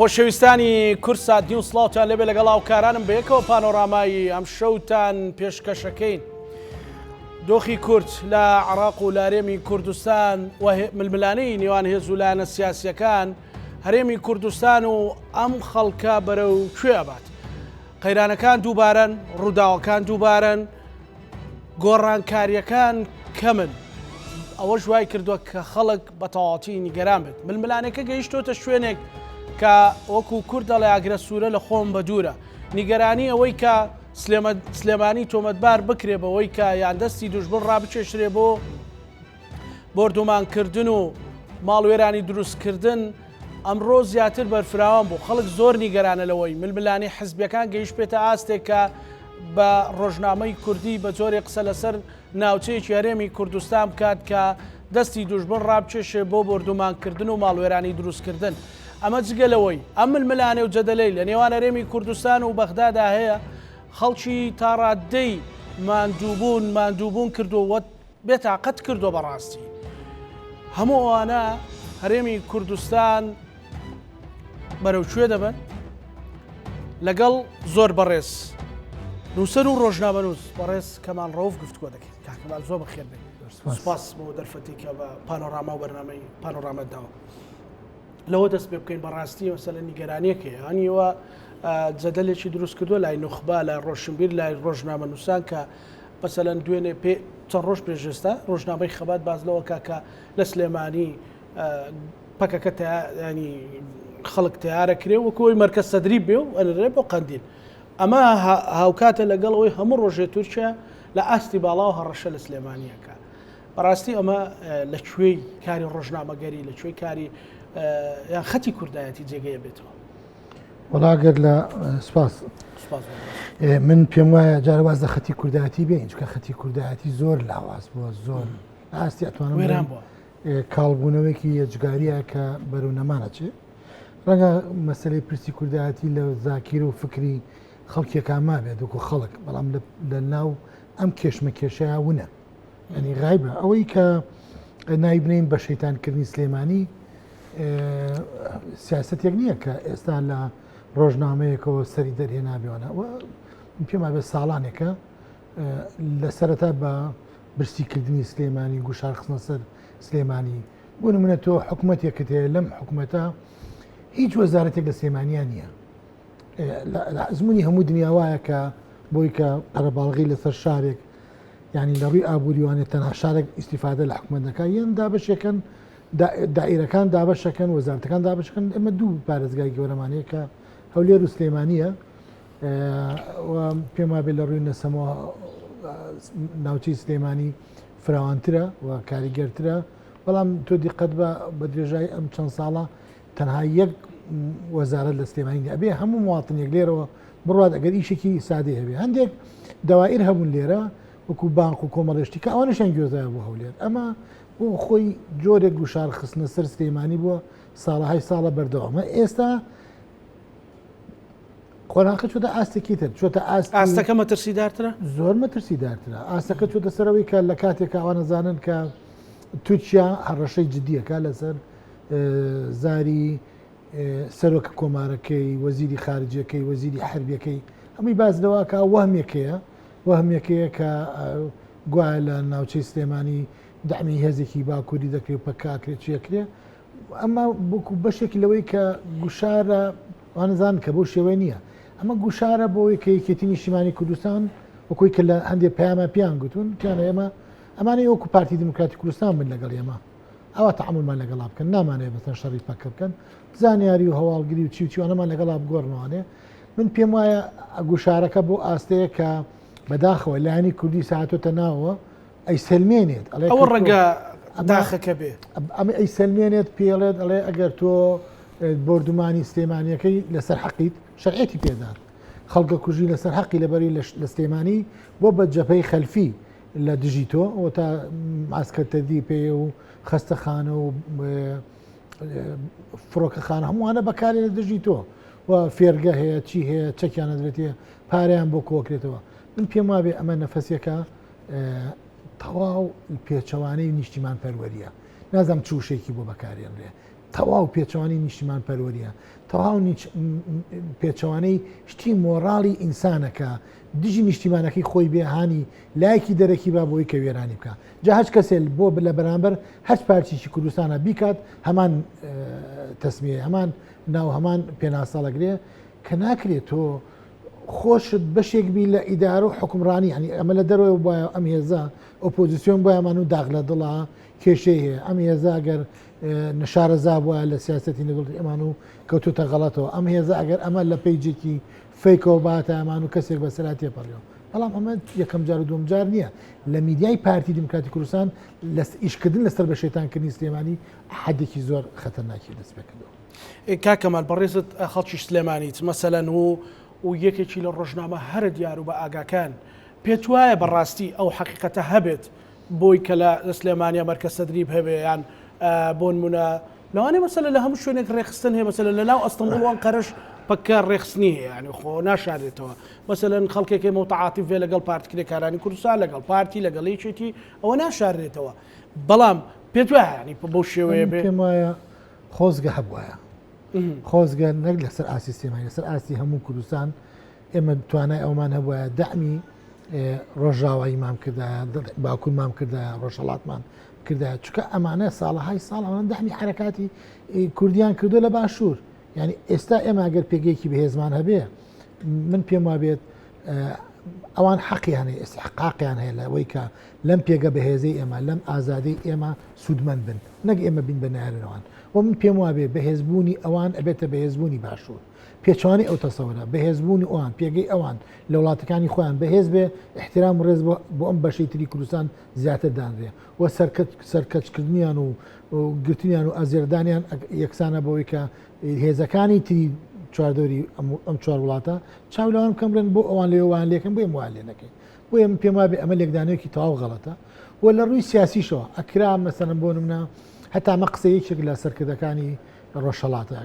خۆشەویستانی کورسات دی و سڵاوتان لەبێ لەگەڵاو کارانم بەیەکەوە پانۆرامایی ئەم شەوتان پێشکەشەکەین. دۆخی کورد لە عێراق و لارێمی کوردستان و ململانەی نێوان هێز و لایەنە سیاسیەکان هەرێمی کوردستان و ئەم خەڵکە بەرەو کوێ بات. قەیرانەکان دووبارەن، ڕووداوەکان دووبارەن، گۆڕانکاریەکان کەمن. ئەوە ژوای کردووە کە خەڵک بە تەواوەتی نیگەران بێت. ململانەکە گەیشتۆتە شوێنێک کە وەکو کورد دەڵێ ئاگرە سوورە لە خۆم بە دوورە. نیگەرانی ئەوەی کە سلێمانی تۆمەتبار بکرێ بەوەی کە یان دەستی دوژبن ڕابچێشرێ بۆ بردومانکردن و ماڵوێرانی دروستکردن ئەمڕۆ زیاتر بەرفراوان بوو. خەڵک زۆر نیگەرانە لەوەی ململانی حزبیەکان گەیشت بێتە ئاستێک کە بە ڕۆژنامەی کوردی بە جۆرێک قسە لەسەر ناوچەیەکی هەرێمی کوردستان بکات کە دەستی دوژبن ڕابچێشێ بۆ بردومانکردن و ماڵوێرانی دروستکردن. ئەمە جگەلەوەی ئەم ململانێ و جەدەلەی لە نێوان هەرێمی کوردستان و بەغدادا هەیە خەڵکی تاڕاددەی ماندووبوون کردووە بێتاقەت کردو بەڕاستی. هەموو ئەوانە هەرێمی کوردستان بەرەو کوێ دەبن لەگەڵ زۆر بەڕێز نووسەر و ڕۆژنامەنووس بەڕێز کەمال ڕەوف گفتوگۆ دەکەین. کاکەمال زۆر بەخێر بێت. سوپاس بۆ دەرفەتی کە بە پانۆراما و بەرنامەی پانۆرامەتداوە لەوە دەست پێ بکەین بەڕاستی مەسەلە نیگەرانیەکەیە. هەنیەوە جەدەلێکی دروست کردووە لای نوخبا لای ڕۆشنبیر لای ڕۆژنامەنووسان کە مەسەلەن دوێنێ چەند ڕۆژ پێشێستا ڕۆژنامەی خەبات باز لەوە کاکە لە سلێمانی پەکەکە ینی خەڵک تیارە کرێ وەکەوەی مەرکەز سەدری بێ و ئەنرێ بۆ قەندیل. ئەمە هاوکاتە لەگەڵەوەی هەموو ڕۆژێ تورکیا لە ئاستی باڵاو هەڕەشە لە سلێمانیەکە. بەڕاستی ئەمە لەکوێی کاری ڕۆژنامەگەری لەکوێی کاری یان خەتی کوردایەتی جێگەیە بێتەوە. وەڵاگەر لە سپاس من پێم وایە جارەواز لە خەتی کوردایەتی بێ چکە خەتی کوردایەتی زۆر لاواز بووە زۆر ئاستی ئەتوانم کاڵبوونەوەیکی یەجگاریە کە بەرەو نەمانەچێ. ڕەنگە مەسەلەی پرسی کوردایەتی لە زاکیر و فکری خەڵکیەکان مابێت وەکو خەڵک، بەڵام لە ناو ئەم کێشمە کێشەیە ونە ئەنی غایبە ئەوەی کە نایبنین بە شەیتانکردنی سلێمانی سیاستێک نییە کە ئێستا لە ڕۆژنامەیەکەوە سەری دەرهێنابیێنە پێم بێت ساڵانێکە لە سەرەتا بە برسیکردنی سلێمانی گوشار خستنە سەر سلێمانی بوون منە تۆ حکوومەتێکت هەیە لەم حکوومەتە هیچ وەزارەتێک لە سلێمانیان نییە. لە ئەزمموی هەموو دنیاوایە کە بۆی کە قەرەباڵغی لەسەر شارێک ینی لە ڕووی ئابوووریوانێت تەنها شارێک ئیسیفادە لە حکوومەتەکە یان دابەشەکەن دائیرەکان دابەشەکەن وەزارەتەکان دابشەکەن. ئەمە دوو پارێزگای گەورەمانەیە کە هەولێر و سلێمانیە پێم وابێت لە ڕووی نەسەمەوە ناوچەی سلێمانی فراوانترە و کاریگەرترە، بەڵام تۆ دیقەت بە درێژای ئەم چەند ساڵە تەنها یەک وەزارەت لە سلێمانی ئەبێ هەموو مواڵاتنێک لێرەوە بڕات ئەگەر ئیشێکی سادەی هەبێ. هەندێک دەوائر هەبوون لێرە وەکو بانک و کۆمەڵێشتی کە ئەوانەشان گوێزایە بۆ هەولێر. ئەمە بۆ خۆی جۆرێک گوشار خستنە سەر سلێمانی بووە ساڵەهای ساڵە بەردەوامە. ئێستا قۆناغەکە چۆتە ئاستێکی تر چۆتە ئاستەکە مەترسیدارترە زۆر مەترسیدارترە. ئاستەکە چۆتە سەرەوەی کە لە کاتێک ئەوانەزانن کە تورکیا هەڕەشەی جددیەکە لەسەر زاری سەرۆکە کۆمارەکەی وەزیری خارجیەکەی وەزیری حربیەکەی هەمووی باز لەوەکە وەهمێکەیە کە گوایە لە ناوچەی سلێمانی دەعمی هێزێکی باکووری دەکرێت پەکاکرێت چێکرێ. ئەمە بۆکو بەشێکی لەوەی کە گوشارە وانەزان کە بۆ شێوەیە نییە. ئەمە گوشارە بۆی کە یەکێتی نیشتیمانی کوردستان وەکوی کە لە هەندێک پەیامە پیان گوتون پیانە ئێمە ئەمانەی وەکو پارتی دموکراتی کوردستان من لەگەڵ ئێمە ئەوە تەعاملمان لەگەڵا بکەن نامانەیە بەتەن شەڕی پەکە بکەن زانیاری و هەواڵگیری و چیوانەمان لەگەڵا بگۆڕنەوانێ. من پێم وایە گوشارەکە بۆ ئاستەیە کە بەداخەوە لایانی کوردی ساعتۆتە ناوە ئەی سلمێنێت ئەوە ڕەنگە داخەکە بێ ئەمە ئەی سلمێنێت پێڵێت ئەڵێ ئەگەر تۆ بردومانی سلێمانیەکەی لەسەر حەقیت شەرعێتی پێدان خەڵکە کوژی لەسەر حەقی لەبەری لە سلێمانی بۆ بە جەپەی خەلفی لە دژی تۆ ئەوە تا ماسکەتەدی پێ و خەستەخانە و فڕۆکەخانە هەمووانە بەکارێ لە دژی تۆ و فێرگە هەیە چی هەیە چەکیانە دەوێتێ پاریان بۆ کۆکرێتەوە. من پێم وابێ ئەمە نەفەسیەکە تەواو پێچەوانەی نیشتیمان پەروەریە نازانم چوشێکی بۆ بەکارێنرێ تەواو پێچوانی نیشتیمان پەروەریە تەواو پێچوانەی شتی مۆراڵی ئینسانەکە دژی نیشتیمانەکەی خۆی بێهانی لایەکی دەرەکی با بۆی کە وێرانی بکە جا هەچ کەسێ بۆ لە بەرامبەر هەچ پارتیشی کوردستانە بیکات هەمان تەسمیە هەمان ناو هەمان پێناساڵەگرێ کە ناکرێت تۆ خۆشت بەشێک بی لە ئیدارە و حکومڕانی هەنی ئەمە لە دەرەوە بایە ئەم هێزا ئۆپۆزیسیۆن بۆ ئەمان و داغ لە دڵە کێشەی هەیە ئەم هێزا ئەگەر نشارەزا بووە لە سیاسەتی نەگەڵی ئەمان و کەوتوتە غەڵەتەوە ئەم هێزا ئەگەر ئەمە لە پەیجێکی فیکەوە باتە ئەمان و کەسێک بەسەرا تێپەڕێەوە بەڵام ئەمە یەکەم جار و دوم جار نییە لە میدیای پارتی دیموکراتی کوردستان ئیشکردن لەسەر بە شێتانکردنی سلێمانی حدێکی زۆر خەتەرناکی دەست پێکردەوە. کاکەمان بەڕێزت خەڵکی سلێمانیت مەسەلەن و یەکێکی لە ڕۆژنامە هەر دیار و بە ئاگاکان پێت وایە بەڕاستی ئەو حەقیقەتە هەبێت بۆی کە لە سلێمانیا مەرکەز تەدریب هەبێ یان بۆ نمونە لەوانەیە مەسەلە لە هەموو شوێنێک ڕێخستن هەیە مەسەلە لە ناو ئەستەمبوڵ وان قەرەش پەکە ڕێخستنی هەیە ینی خۆ ناشارێتەوە مەسەلەن خەڵکێکی متعاتیف بێ لەگەڵ پارتیکارانی کوردستان لەگەڵ پارتی لەگەڵ یەکێتی ئەوە ناشارێتەوە بەڵام پێت وایە ینی بەو شێوەیە بێ پێم وایە خۆزگە هەبوایە خۆزگە نەک لەسەر ئاسی سلێمانی لەسەر ئاسی هەموو کوردستان ئێمە توانای ئەومان هەبوایە دەعمی ڕۆژاوایی مام کردایە باکوور مام کردایە ڕۆژهەڵاتمان کردایە چونکە ئەمانە ساڵەهای ساڵ ئەوان دەعمی حرەکاتی کوردیان کردو لە باشوور ینی ئێستا ئێمە ئەگەر پێگەیەکی بەهێزمان هەبێ من پێم وابێت ئەوان حەقیان هەیە ئستحقاقیان هەیە لەوەی کە لەم پێگە بەهێزەی ئێمە لەم ئازادەی ئێمە سوودمەند بن نەک ئێمە بین بە نارنەوەن و من پێم وابێ بەهێزبوونی ئەوان ئەبێتە بەهێزبوونی باشوور پێچوانی ئەو تەسەورە بەهێزبوونی ئەوان پێگەی ئەوان لە وڵاتەکانی خۆیان بەهێز بێ احترام و ڕێز بۆ ئەم بەشەی تری کوردستان زیاتر دانرێ و سەرکەچکردنیان و گرتنیان و ئەزێردانیان یەکسانە بەوەی کە هێزەکانی تری چواردەوری ئەم چوار وڵاتە چاولەوان بکەم برن بۆ ئەوان لێوان لێکن بۆ ئێمە لێ نەکەین بۆ ئێمە پێم وابێ ئەمە لێکدانەوەکی تەواو غەڵەتە و لە ڕووی سیاسیشەوە ئەکرا مەسەلەن بۆ نمونە هەتا ئەمە قسەیەکێک لە سەرکردەکانی ڕۆژهەڵاتە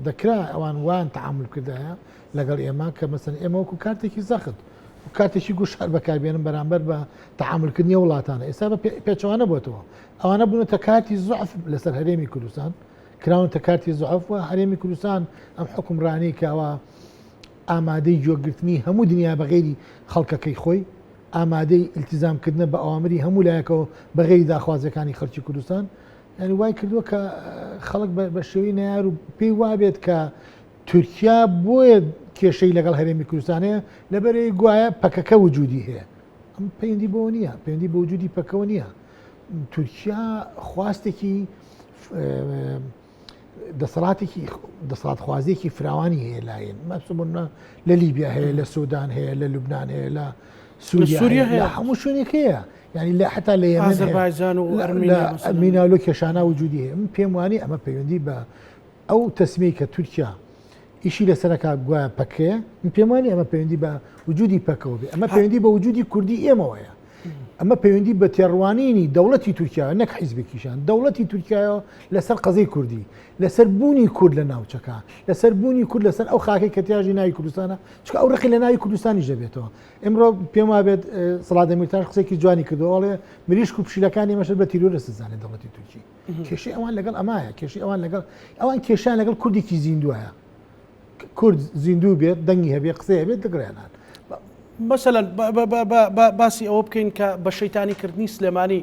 دەکرا ئەوان وان تەعامل کردایە لەگەڵ ئێمە کە مەسەن ئێمە وەکو کارتێکی زەخت و کاتێکی گوشار بەکاربێنم بەرامبەر بە تەعاملکردنی وڵاتانە ئێستا بە پێچەوانە بۆتەوە ئەوانە بوونەتە کارتی زوعف لەسەر هەرێمی کوردستان کراونتە کارتی زوعف و هەرێمی کوردستان ئەم حکومڕانی کەەوە ئامادەی جۆگرتنی هەموو دنیا بەغێری خەڵکەکەی خۆی ئامادەی ئیلتیزامکردنە بە ئەوامری هەموو لایەکەوە بەغێری داخوازەکانی خەڵکی کوردستان ینی وای کردووە کە خەڵک بە شێوەی نەیار و پێی وابێت کە تورکیا بۆیە کێشەی لەگەڵ هەرێمی کوردستانەیە لەبەرەوەی گوایە پەکەکە وجودی هەیە ئەم پەیوەندی بۆ نییە پەیوەندی بە وجودی پەکەوە نییە تورکیا خواستێکی دەسەڵات خوازێکی فراوانی هەیە لایەن مەسمونە لە لیبیا هەیە لە سودان هەیە لە لوبناان هەیە لە سووریا هەیە هەموو شوێنێک هەیە ینی لە حتا لە ئازەربایجان و ئەرمینیا لۆ کێشانە وجودی هەیە من پێم وانی ئەمە پەیوەندی بە ئەو تەسمی کە تورکیا ئیشی لەسەرەکە گوایە پەکەیە من پێم وانی ئەمە پەیوەندی بە وجودی پەکەوە بێ ئەمە پەیوەندی بە وجودی کوردی ئێمەوەیە ئەمە پەیوەندی بە تێڕوانینی دەوڵەتی تورکیا نەک حیزبێکیشان دەوڵەتی تورکایەوە لەسەر قەزەی کوردی لەسەر بوونی کورد لە ناوچەکە لەسەر بوونی کورد لەسەر ئەو خاکەی کە تیاژی ناوی کوردستانە چکە ئەو ڕقی لە ناوی کوردستانی ژەبێتەوە ئەمڕۆ پێم وابێت سەڵات دەمیرتاش قسێکی جوانی کردووەڵێ مریشک و پشیلەکانی مەشت بە تیرۆرە سزانێت دەوڵەتی تورکی کێشەی ئەوان لەگەڵ ئەمایە کێشەی ئەوان لەگەڵ ئەوان کێشیان لەگەڵ کوردێکی زیندوایە کورد زیندوو بێت دەنگی هەبێ قسەی هەبێت دەگرێنان مثلا باسی ئەوە بکەین کە بە شەیتانیکردنی سلێمانی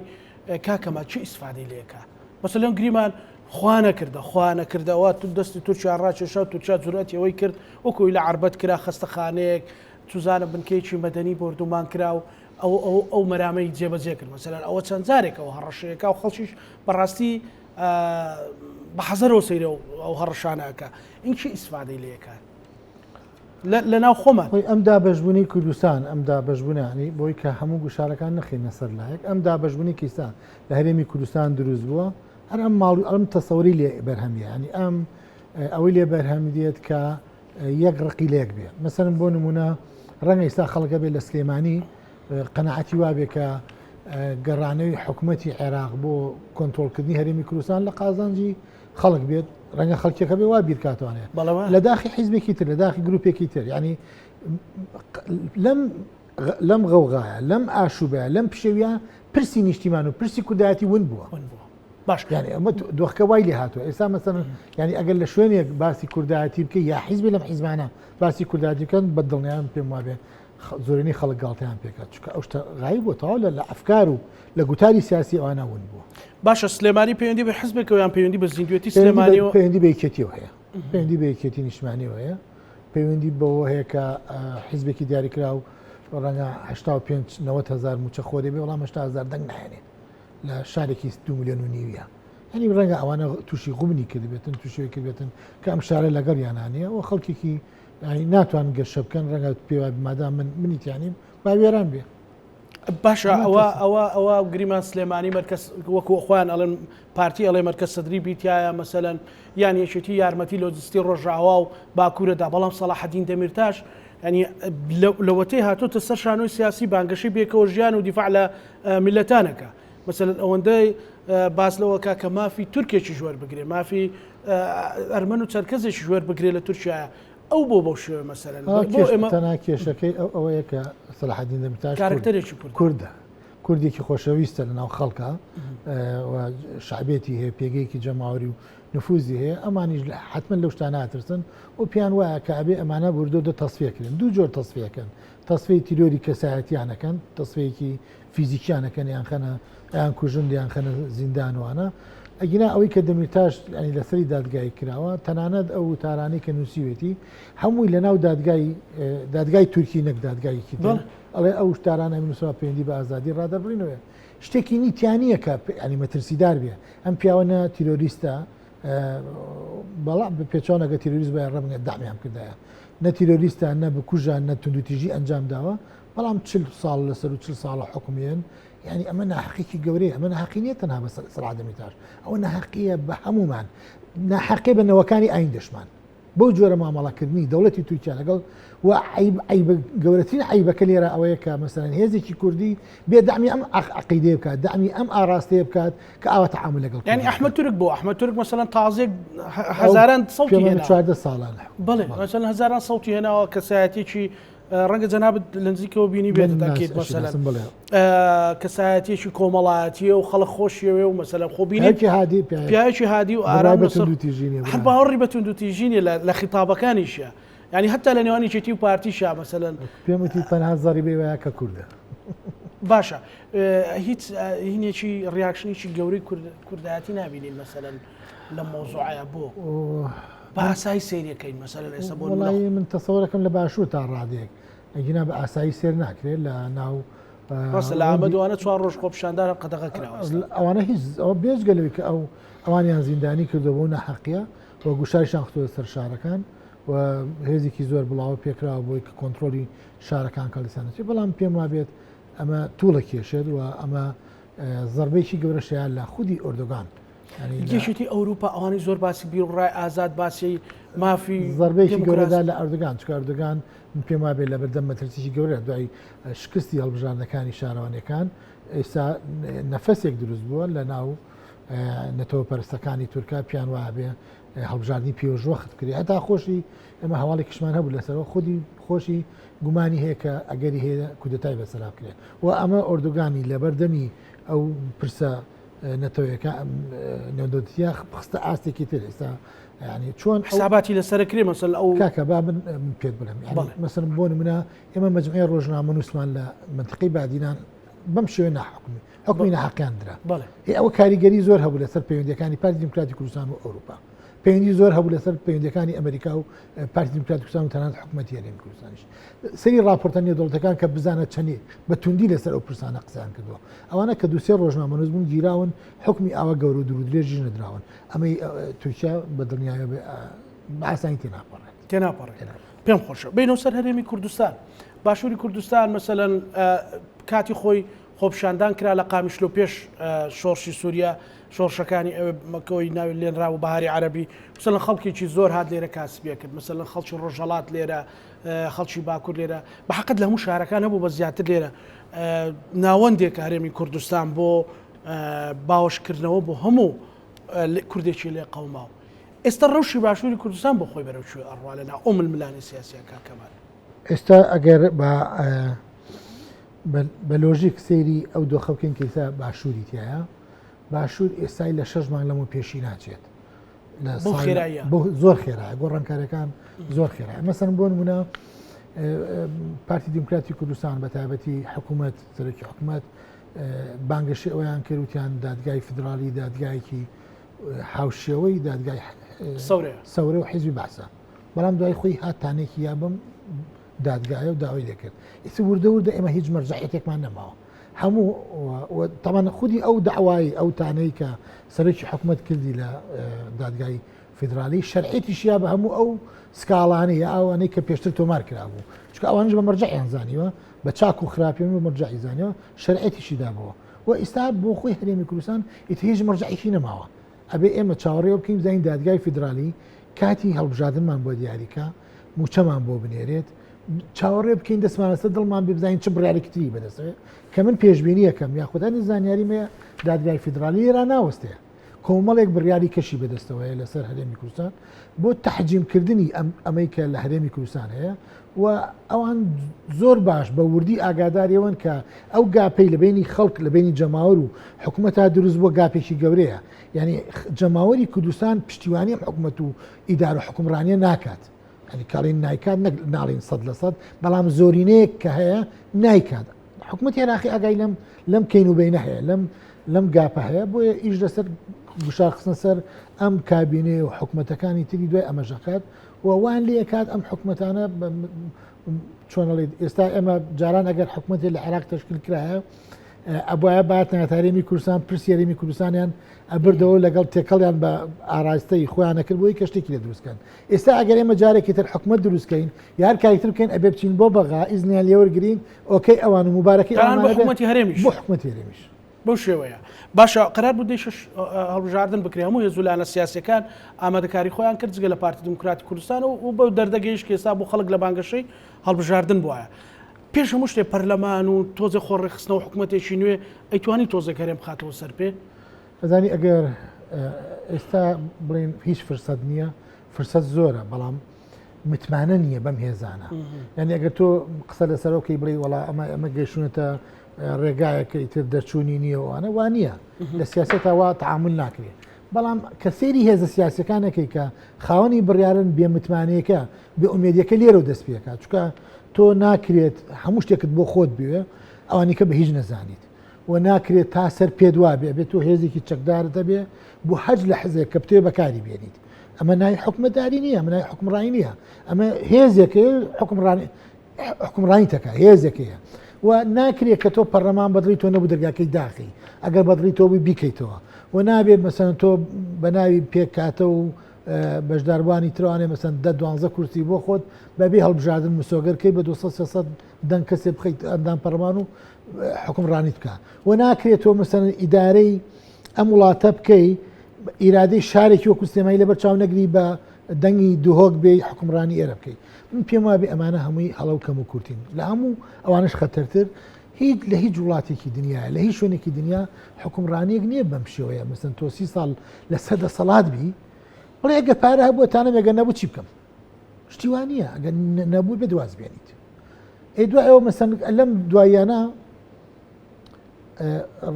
کاکەمە چی ئیسفادەی لێکە مەسەلەن گریمان خوانەکردەوە تو دەستی تورکیا ڕاکێشا تورکیا جورئەتی ئەوەی کرد وەکوی لە عربەت کرا خەستەخانەیەک توزانە بنکەیەکی مەدەنی بردومان کرا و ئەو مەرامەی جێبەجێ کرد مەسەلەن ئەوە چەند جارێکەوە هەڕەشەیەکە و خەڵکیش بەڕاستی بە حەزەرەوە سەیرە ئەو هەڕەشانەکە این چی ئیسفادەی لێکە لە ناو خۆمان ئەم دابەشبوونی کوردستان ئەم دابەشبوونانی بۆی کە هەموو گوشارەکان نەخینە سەر لایەک ئەم دابەشبوونی کیسان لە هەرێمی کوردستان دروست بووە هەر ئەم ماڵ ئەم تەسەوری لێ بەرهەمیە ینی ئەم ئەوەی لێ بەرهەمی دێت کە یەک ڕقی لێک بێ مەسەرم بۆ نمونە ڕەنگە ئێستا خەڵکە بێت لە سلێمانی قەنەعەتی وابێ کە گەڕانەوەی حکوومەتی عێراق بۆ کۆنتڕۆڵکردنی هەرێمی کوردستان لە قازانجی خەڵک بێت ڕەنگە خەڵکیەکە بێ وا بیرکاتوانێت لە داخی حیزبێکی تر لە داخی گروپێکی تر ینی لەم غەوغایە لەم ئاشوبەیە لەم پشەویە پرسی نیشتیمان و پرسی کوردایەتی ون بووە باش يعني ئەمە دۆخەکە وای لێ هاتووە ئێستا مەسەن ینی ئەگەر لە شوێنێک باسی کوردایەتی بکە یا حیزبی لەم حیزبانە باسی کوردایەتیکەن بە دڵنیان پێم وابێ زۆرینەی خەڵک گاڵتەیان پێکات چونکە ئەو شتە غایب بووە تەواو لە ئەفکار و لە گوتاری سیاسی ئەوانە ون بووە. باشە سلێمانی پەیوەندی بە حیزبێکەوە یان پەیوەندی بە زیندوێتی سلێمانیەوە پەیوەندی بە یەکێتیەوە هەیە پەیوەندی بە یەکێتی نیشتمانیەوە هەیە پەیوەندی بەوە هەیە کە حیزبێکی دیاریکرا و ڕەنگە 85-90,000 موچە خۆ دەبێ وەڵام 80,000 دەنگ نایێنێت لە شارێکی 2 میلیۆن و نیویە ینی ڕەنگە ئەوانە تووشی غومنی کردبێتن تووشی کردبێتن کە ئەم شارە لەگەڵ یانانیە و خەڵکێکی ناتوان گەشە بکەن ڕەنگە پێوا مادام من منیتیانیم با وێران بێ. باشە ئەوە گریمان سلێمانی مرکز وەکو خۆیان ئەڵێن پارتی ئەڵێ مرکز سەدری بیتایە مەسەلەن یان یەکێتی یارمەتی لۆجستی ڕۆژاوا و باکوورەدا بەڵام سەلاحەدین دەمیرتاش ینی لەوەتەی هاتوۆتە سەر شانۆی سیاسی بانگەشەی بێکەوە ژیان و دیفاع لە میلەتانەکە مەسەلەن ئەوەندەی باس لەوەکە کە مافی تورکێکی ژوەر بگرێ مافی ئەرمەن و چەرکەزێکی ژوەر بگرێ لە تورکیایە ئەو بۆ شوێ مەسەلەن تەنها کێشەکەی ئەوەیە کە سەلاحەدین دەمیرتاش کارکتەرێکی کوردە کوردێکی خۆشەویستە لە ناو خەڵکە شعبێتی هەیە پێگەیەکی جەماوەری و نفوزی هەیە ئەمانیش حتمما لەو شتانە ناترسن و پیان وایە کە ئەبێ ئەمانە بردۆ دە تەسفیەکردن دوو جۆر تەسفیەکەن تەسفی تیرۆری کەسایەتیانەکەن تەسفەیەکی فیزیکیانەکەن یان خەنە یان کوژن یان خەنە زیندانوانە ئەگینا ئەوەی کە دەمیرتاش ینی لەسەری دادگای کراوە تەنانەت ئەو تارانەی کە نووسیوێتی هەمووی لە ناو دادگای تورکی نەک دادگایکی ئەڵێ ئەو شتارانە نووسوا پەیوەندی بە ئازادی ڕادەبڕینەوە شتێکی نیتیانیە کە ینی مەترسیدار بێ ئەم پیاوەنە تیرۆریستە بەڵام پێچۆنەگە تیرۆریست بە ڕەبنێت دامیان کردایە نە تیرۆریستە نە بکوژان نە توندوتیژی ئەنجام داوە بەڵام 40 ساڵ لەسەر و 40 ساڵە حکومێن يعني ئەمە ناحقێکی گەورەیە ئەمە ناحقینیە تەنها بە سەلاحەدیمیتاش ئەوە ناحقیە بە هەمومان ناحقێ بە نەوەکانی ئاین دەشمان بەو جۆرە مامەڵەکردنی دەوڵەتی تورکیا لەگەڵ و گەورەترین عیبەکە لێرە ئەوەیە کە مەسەلەن هێزێکی کوردی بێ دامی ئەم عقیدەیە بکات دامی ئەم ئاراستەیە بکات کە ئاوا تەعامل لەگەڵ يعني ئەحمەد تورک بۆ ئەحمەد تورک مەسەلەن تازێک هەزاران سەوتی هێنا 14 ساڵان بەڵێ مەسەلەن هەزاران سەوتی هێناوە کەسایەتێکی ڕەنگە جەنابەت لە نزیکەوە بینی بێت تاکید مەسەلەن کەسایەتێکی کۆمەڵایەتیە و خەڵک خۆشیەوێ و مەسەلەن خۆ بینی پیاوێکی هادی و ئارام هەر باوەڕی بە توندوتیژینی لە خیتابەکانیشە يعني حتى لە نێوانی چێتی و پارتیشە مەسەلەن پێمەتی تەنها زەری بێ وایە کە کوردە باشە هیچ هینێکی ڕیاکشنێکی گەورەی کوردایەتی نبینین مەسەلەن لە مۆزوعایە بۆ بە ئاسایی سیرەکەین مەسەلەن ئێستا بۆ وڵی من تەسەوەرەکەم لە باشوور تا ڕادێک ئەگینا بە ئاسایی سێر ناکرێت لە ناو ڕاستە لە ئامەدوانە 4 ڕۆژ خۆپشاندان قەدەغە کراوە ئەوانە هیچ ئەوە بێژگەلەوەی کە ئەو ئەوانیان زیندانی کردەوە نەحەقیە و گوشاریشان خستووە سەر شارەکان و هێزێکی زۆر بڵاوە پێکراوە بۆی کە کۆنتترۆلی شارەکان کەلیسانەچێت بەڵام پێم وابێت ئەمە تووڵە کێشێت و ئەمە زەربەیەکی گەورەشیان لە خودی ئۆردۆگان گەشتی ئەوروپا ئەوانی زۆر باسی بیرڕای ئازاد باسی مافی زەربەیەکی گەورەدا لە ئەردوگان چکە ئەردوگان پێم وابێت لە بەردەم مەترسیی گەورە دوای شکستی هەڵبژاردنەکانی شارەوانەکان ئێستا نەفەسێک دروست بووە لە ناو نەتەوە پەرستەکانی تورکا پیان وابێ هەڵبژاردننی پێوەژوەخت کردی هەتا خۆشی ئەمە هەواڵی کشمان هەبوو لەسەرەوە خودی خۆشی گومانی هەیە کە ئەگەری هەیە کودەتای بەسەرا کرێت و ئەمە ئۆردوگانی لە بەردەمی ئەو پرسە نەتەوەیەەکە نێودۆتیا خستە ئاستێکی تر ئێستا ینی چۆن حساباتی لەسەرکرێ مەسەل ئەو کاکە با من پێت بڵێم مەسەن بۆ نمونە ئێمە مەجموعەیە ڕۆژنامە نووسمان لە منتقی بادینان بەم شێوە ناحکومی حکمی ناحەقیاندرا ئەوە کاریگەری زۆر هەبوو لەسەر پەیوەندیەکانی پارتی دیموکراتی کوردستان و ئەوروپا پەیوەندی زۆر هەبوو لەسەر پەیوەندیەکانی ئەمریکا و پارتی دیموکراتی کوردستان و تەنانەت حکوومەتی هەرێمی کوردستانیش سەری راپۆرتە نێودەوڵەتەکان کە بزانە چەندێ بە توندی لەسەر ئەو پرسانە قسەیان کردووە ئەوانە کە دووسێ ڕۆژنامە نووس بوون گیراون حکمی ئاوا گەورە و درودرێژی نەدراون ئەمەی تورکیا بە دڵنیایە بە ئاسانی تێناپەڕێت پێم خۆشە بینەوە سەر هەرێمی کوردستان باشووری کوردستان مەسەلەن کاتی خۆی خۆپشاندان کرا لە قامیشلۆ پێش شۆڕشی سووریا شۆڕشەکانی مەکەوەی ناوی لێنرا و بەهاری عەرەبی مثلەن خەڵکێکی زۆر هات لێرە کاسبیە کرد مثلەن خەڵکی ڕۆژهەڵات لێرە خەڵکی باکوور لێرە بەحەقەت لە هەموو شارەکان هەبوو بە زیاتر لێرە ناوەندێک هەرێمی کوردستان بۆ باوەشکردنەوە بۆ هەموو کوردێکی لێ قەوماوە ئێستا ڕەوشی باشووری کوردستان بۆ خۆی بەرەو کوێ ئەڕوا لەناو ئەو ململانی سیاسیە کاکەمان ئێستا ئەگەر بە لۆژیک سەیری ئەو دۆخە بکەین کەسا باشووری تایە باشوور ئێستای لە 6 مانگ لەمە پێشی ناچێت بۆ خێراییە زۆر خێرایە گۆڕانکاریەکان زۆر خێرایە مەسەن بۆ نمونە پارتی دیموکراتی کوردستان بە تایبەتی حکوومەت سەرۆکی حکوومەت بانگەشی ئەویان کردوتیان دادگای فدرالی دادگایەکی هاوشێوەی دادگای سەورە و حیزبی باسە بەڵام دوای خۆی هاتانێکی یا بم دادگایە و داوای لێکرد ئیس وردە وردە ئێمە هیچ مەرجعیەتێکمان نەماوە هەموو تەمان خودی ئەو داوای ئەو تانەی کە سەرۆکی حکوومەت کردی لە دادگای فدرالی شەرعێتیشیا بە هەموو ئەو سکاڵانی یا ئەوانەی کە پێشتر تۆمار کرابوو چکە ئەوانش بە مەرجعیان زانیوە بە چاک و خراپیان و مەرجعی زانیوە شەرعێتیشی دابەوە و ئێستا بۆ خۆی هەرێمی کوردستان ئیتر هیچ مەرجعیشی نەماوە ئەبێ ئێمە چاوەڕێوە بکەین زین دادگای فدرالی کاتی هەڵبژاردنمان بۆ دیاریکە موچەمان بۆ بنێرێت چاوەڕێ بکەین دەستمانەسە دڵمان ببزین چ بڕیارێکتری بەدەستێت کە من پێشبینی یەکەم یاخودانی زانیاری مێ دادگای فدرالی ئێران ناوەستەیە کۆمەڵێک بڕیاری کەشی بەدەستەوەیە لەسەر هەرێمی کوردستان بۆ تەحجیمکردنی ئەمەی کە لە هەرێمی کوردستان هەیە و ئەوان زۆر باش بە وردی ئاگاداریەوەن کە ئەو گاپەی لە بینی خەڵک لە بینی جەماوەر و حکوومەت تا دروست بۆ گاپێکی گەورەیە یعنی جەماوەری کوردستان پشتیوانی حکوومەت و ئیدار و حکومڕانیە ناکات ئەنی کاڵین نایکات ناڵین 100% بەڵام زۆرینەیەک کە هەیە نایکات حکوومەت عێراقی ئاگای لەم کەین و بینە هەیە لەم گاپە هەیە بۆیە ئیش لەسەر گوشارخستنە سەر ئەم کابینێ و حکوومەتەکانی تری دوای ئەمەژەکات و وان لێ کات ئەم حکوومەتانە چۆنەڵێت ئێستا ئێمە جاران ئەگەر حکوومەتی لە عێراق تەشکیل کرایە ئەبواە باتنە هەرێمی کوردستان پرسی هەرێمی کوردستانیان ئەبردەوە لەگەڵ تێکەڵیان بە ئاراستەی خۆیان نەکرد بۆی کە شتێکی لە دروستکەن ئێستا ئەگەر ئێمە جارێکی تر حکوومەت دروستکەین یار کاریتر بکەین ئەبێ بچین بۆ بەغا ئیزنیان لێوەرگرین ئۆکەی ئەوان و مبارەکەی بۆ حکوومەتی هەرێمیش بۆ حکوومەتی هەرێمیش بەو شێوەیە باشە قەرار بوو دەیشش هەڵبژاردن بکرێ هەموو هێزولانە سیاسەکان ئامادەکاری خۆیان کرد جگە لە پارتی دیموکراتی کوردستان و بەو دەردەگەیش کە ئێستا بۆ خەڵک لە بانگەشەی هەڵبژاردن بووایە پێش هەموو شتێ پەرلەمان و تۆزە خۆڕێخستنەوە حکوومەتێکی نوێ ئەیتوانی تۆزە کەرێم بخاتەوە سەر پێ ئەزانی ئەگەر ئێستا بڵێن هیچ فرسەت نییە فرسەت زۆرە بەڵام متمانە نییە بەم هێزانە یعنی ئەگەر تۆ قسە لەسەرەوەکەی بڵێ وڵا ئەمە گەیشتونەتە ڕێگایەکە ئیتر دەرچوونی نییەوانە وانە لە سیاسەتەوە تعامل ناکرێت بەڵام کە سێری هێزە سیاسەکانەکەی کە خاوەنی بڕیارن بێمتمانەیەەکە بێ ئومێدیەکە لێرە و دەست پێکات چکە تۆ ناکرێت هەموو شتێکت بۆ خۆت بوێ ئەوانی کە بە هیچ نەزانیت و ناکرێت تا سەر پێدوا بێ بێت تۆ هێزێکی چەکدارتە بێ بۆ حەج لە حزێک کە بتێ بەکاری بێنیت ئەمە نای حکومەتداری نییە ئەمە نای حکومڕانی نییە ئەمە هێزێکە حکومڕانی تەکە هێزێکەیە و ناکرێت کە تۆ پەرلەمان بەدڵی تۆ نەبوو دەرگاکەی داخی ئەگەر بەدڵی تۆ بووی بیکەیتەوە و نابێت مەسەن تۆ بە ناوی پێکاتە و بەشداربوانی ترانێ مەسەن 10-12 کورسی بۆ خۆت بەبێ هەڵبژاردن مسۆگەرکەی بە 200 دەنگ کەسێ بخەیت ئەندام پەرلەمان و حکومڕانی بکە و ناکرێت تۆ مەسەن ئیدارەی ئەم وڵاتە بکەی ئیرادەی شارێکی وەکو سێمایی لەبەر چاو نەگری بە دەنگی دوهۆک بێ حکومڕانی ئێرە بکەیت من پێم وابێ ئەمانە هەمووی هەڵەو کەم و کورتین لە هەموو ئەوانش خەتەرتر هیچ لە هیچ وڵاتێکی دنیاە لە هیچ شوێنێکی دنیا حکومڕانیەک نییە بەم شێوەیە مەسەن تۆ 30 ساڵ لە سەدە سەڵات بی بڵێ ئەگە پارە هەبووە تانە ئەگەر نەبوو چی بکەم شتیوان نییە ئەگەر نەبوو بێ دواز بێنیت ئەی دوای ئەوە مەسەن لەم دوایانە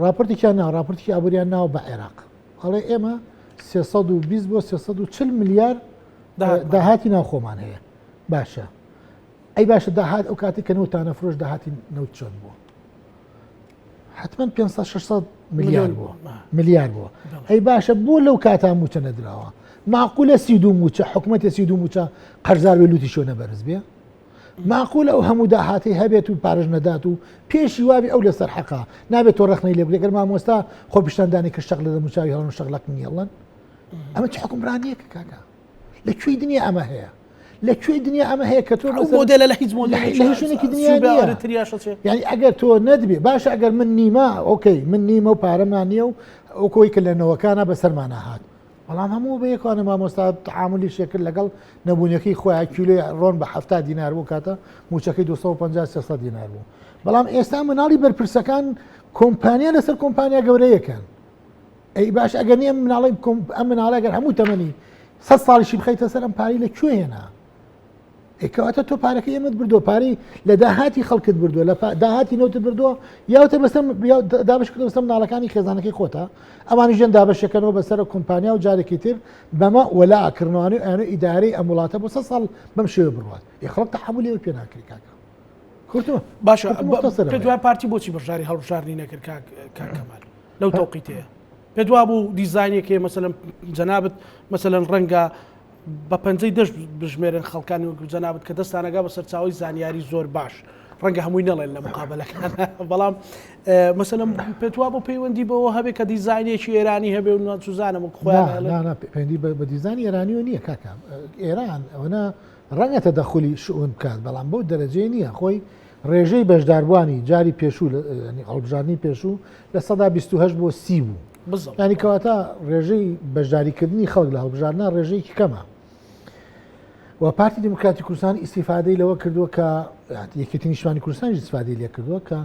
راپۆرتێکیان ناو راپۆرتی ئابووریان ناو بە عێراق ئەڵێ ئێمە 320 بۆ 340 میلیار داهاتی ناو خۆمان هەیە باشە ئەی باشە داهات ئەو کاتی کە نەوتانە فرۆش داهاتی نەوت چۆن بووە حتمما 500-600 میلیار بووە ئەی باشە بۆ لەو کاتان موچە نەدراوە معقولە 32 موچە حکوومەتی 32 موچە قەرزار بێ لوتی شۆ نەبەرز بێ معقولە ئەو هەموو داهاتی هەبێت و پارژ نەدات و پێشی وابی ئەو لەسەر حەقا نابێت تۆ ڕخنەی لێ بلێگەر مامۆستا خۆ پیشتاندانی کە شەق لە دەموچاوی هەڵن شەغلەک نیڵەن ئەمە چ حکومڕانیەکە کاکە لەکوێی دنیا ئەمە هەیە لەکوێی دنیا ئەمە هەیە کە تۆ مۆدێلە لە هیچ شوێنێکی دنیا یعنی ئەگەر تۆ نەدبێ باشە ئەگەر من نیمە ئۆکەی من نیمە و پارەمان نییە و ئەو کۆی کە لە نەوەکانە بەسەرمانە هات بەڵام هەموو بە یەکوانە مامۆستا تعاملی شێکرد لەگەڵ نەبوونیەکەی خۆیان کیلۆی ڕۆن بە 70 دینار بوو کاتە موچەکەی 250-300 دینار بوو بەڵام ئێستا مناڵی بەرپرسەکان کۆمپانیا لەسەر کۆمپانیا گەورەیەکەن ئەی باش ئەگەر نیە مناڵی ئەم مناڵە ئەگەر هەموو تەمەنی 100 ساڵیشی بخەیتە سەر ئەم پاری لەکوێ هێنا ئەکەواتە تۆ پارەکە ئێمەت بردو پارەی لە داهاتی خەڵکت بردووە لە داهاتی نەوتت بردووە یاوتە بەسەر دابش کردو بەسەر مناڵەکانی خێزانەکەی خۆتە ئەمانی ژێن دابەشەکەنەوە بەسەر کۆمپانیا و جارێکی تر بەمە وەلاکردنەوەی ئەنە ئیدارەی ئەم وڵاتە بۆ 100 ساڵ بەم شێوە بڕوات خەڵک تەحمولی پێ ناکری کاکە کورتووە باشە پێ دوای پارتی بۆچی بەشداری هەڵبژاردنی نەکرد کاکەمال لەو تەوقیتەیە پێ دوا بوو دیزاینێکی مەسەلەن جەنابەت مەسەلەن ڕەنگە بە پەنجەی دەست بژمێرن خەڵکانی وەکو جەنابەت کە دەستانەگا بە سەرچاوی زانیاری زۆر باش ڕەنگە هەمووی نەڵێن لە مقابلەکان بەڵام مەسەلەن پێتوا بۆ پەیوەندی بەوە هەبێت کە دیزاینێکی ئێرانی هەبێ و ناچوزانم خۆیان پەیوەندی بە دیزانی ئێرانیەوە نییە کاکە ئێران ئەوەنە ڕەنگە تەدەخولی شئون بکات بەڵام بەو دەرەجەی نییە خۆی ڕێژەی بەشداربوانی جاری پێشوو هەڵبژاردننی پێشوو لە 128 بۆ 30 بوو ینی کەواتە ڕێژەی بەشداریکردنی خەڵک لە هەڵبژاردنە ڕێژەیەکی کەمە و پارتی دموکراتی کوردستان ئیسیفادەی لەوە کردووە کە یەکێتی نیشتوانی کوردستانی ئیسیفادەی لێ کردووە کە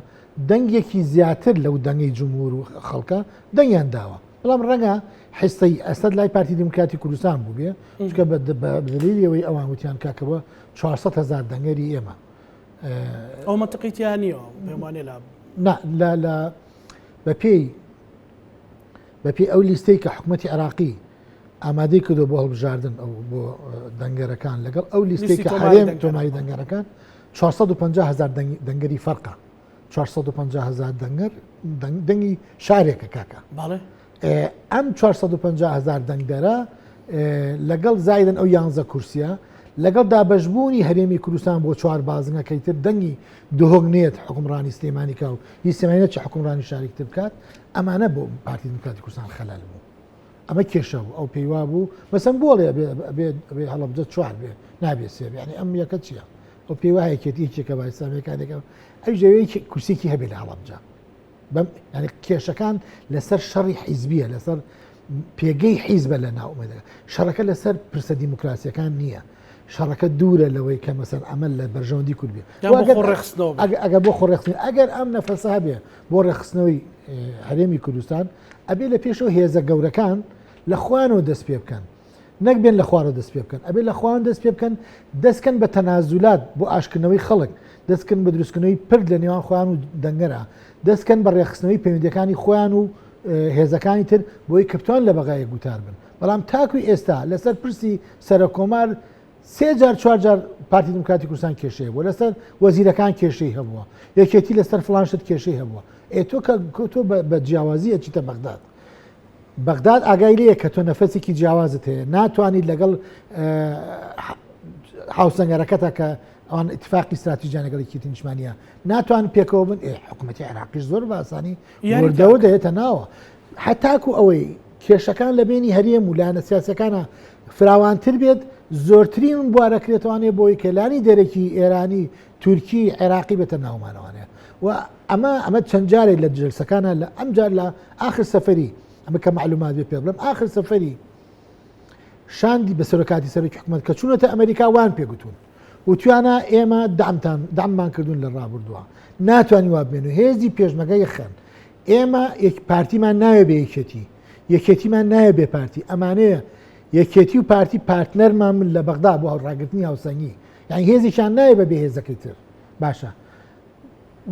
دەنگێکی زیاتر لەو دەنگی جمهور و خەڵکە دەنگیان داوە بەڵام ڕەنگە حستەی ئەسد لای پارتی دموکراتی کوردستان بوو بێ چکە بە دلیلەوەی ئەوان وتیان کاکەوە 400,000 دەنگەری ئێمە ئەو منتقیتیان نییە پێمانێ لا بەپێی ئەو لیستەی کە حکوومەتی عراقی ئامادەی کردو بۆ هەڵبژاردن ئەو بۆ دەنگەرەکان لەگەڵ ئەو لیستی کە هەرێم تۆماری دەنگەرەکان 450,000 دەنگەری فەرقە 450,000 دەنگی شارێکە کاکە ئەم 450,000 دەنگدەرە لەگەڵ زایدن ئەو 11 کورسیە لەگەڵ دابەشبوونی هەرێمی کوردستان بۆ 4 بازنەکەی تر دەنگی دهۆگنێت حکومڕانی سلێمانی کا و هیچ سێمانێت چ حکومڕانی شارێکتر بکات ئەمانە بۆ پارتی دموکراتی کوردستان خەلال بوو ئەمە کێشە بوو ئەو پێیوا بوو مەسەن بۆڵێ بێ هەڵبجە 4 بێ نابێت سێ ینی ئەم یەکە چییە ئەو پێیواهەیەکێتیکە با ئیسلامەکانێکە ئەو ژەوەیەکی کورسێکی هەبێت لە هەڵبجە بەم ینی کێشەکان لەسەر شەڕی حیزبیە لەسەر پێگەی حیزبە لە ناومەدە شەڕەکە لەسەر پرسە دیموکراسیەکان نییە شەڕەکە دوورە لەوەی کە مەسەن ئەمە لە بەرژەوەندی کورد بێ ئەگەر بۆ خۆڕێخستن ئەگەر ئەم نەفەسە هەبێ بۆ ڕێخستنەوەی هەرێمی کوردستان ئەبێ لە پێشەوە هێزە گەورەکان لە خوانەوە دەست پێ بکەن نەک بێن لە خوارە دەست پێ بکەن ئەبێ لە خوان دەست پێ بکەن دەستکەن بە تەنازولات بۆ ئاشکردنەوەی خەڵک دەستکەن بە دروستکردنەوەی پرد لە نێوان خوان و دەنگەرە دەستکەن بە ڕێخستنەوەی پەیوەندیەکانی خۆیان و هێزەکانی تر بۆی کەپتان لە بەغایە گوتار بن بەڵام تاکوی ئێستا لەسەر پرسی سەرە کۆمار 3 جار پارتی دموکراتی کوردستان کێشەیە بووە لەسەر وەزیرەکان کێشەی هەبووە یەکێتی لەسەر فلانشت کێشەی هەبووە تۆ تۆ بە جیاوازی ئەچیتە بەغداد ئاگای لەیە کە تۆ نەفەسێکی جیاوازت هەیە ناتوانیت لەگەڵ هاوسەنگەرەکەتە کە ئەوان اتفاقی استراتیژیانەگەڵێکی نیشتمانیە ناتوان پێکەوە بن حکوومەتی عێراقیش زۆر باسانی وردەوە دەهێتە ناوە هەتاکو ئەوەی کێشەکان لە بینی هەرێم و لایەنە سیاسەکانە فراوانتر بێت زۆرترین بوارەکرێتوانێ بۆی کەلانی دەرەکی ئێرانی تورکی عێراقی بێتە ناومانەوانێ و ئەمە چەند جارێک لە جلسەکانە لە ئەمجار لە ئاخر سەفەری ئەمە کە معلومات بێ پێ بڵم ئاخر سەفەری شاندی بە سەرۆکاتی سەرۆکی حکوومەت کە چوونەتە ئەمریکا وان پێگوتون و توانە ئێمە داممان کردوون لە ڕابردووە ناتوانانی وا بێن و هێزی پێشمەگە یەخەن ئێمە پارتیمان ناوێ بە یەکێتیمان نایە بێ پارتی ئەمانەیە یەکێتی و پارتی پارتنەرمان من لە بەغدا بۆ هەڵڕاگرتنی هاوسەنگی یعنی هێزیشان نایە بە بێ هێزەکەی تر باشە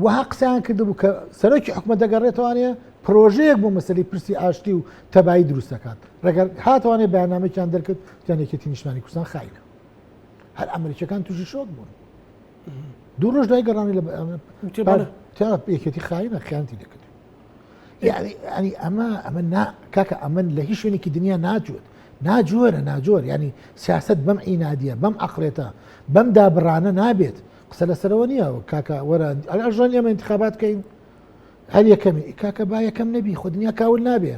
وها قسەیان کردبوو کە سەرۆکی حکوومەت دەگەڕێتوانێ پرۆژەیەک بۆ مەسەلەی پرسی ئاشتی و تەبایی دروستەکان ڕێگەر هاتوانێ بەیاننامەیەکیان دەرکرد یان یەکێتی نیشتمانی کوردستان خاینە هەر ئەمریکەکان تووشی شۆک بوون دوو ڕۆژ دوای گەڕانی لە یەکێتی خاینە خیانەتی دەکرد ینی ئەمە کاکە ئەمە لە هیچ شوێنێکی دنیا ناجۆرە ینی سیاست بەم عینادیە بەم عەقڵێتە بەم دابڕانە نابێت قسە لەسەرەوە نییە کاکە وەرە ئەژان ئێمە انتخابات بکەین هەر یەکەمی کاکە با یەکەم نەبی خۆ دنیا کاول نابێ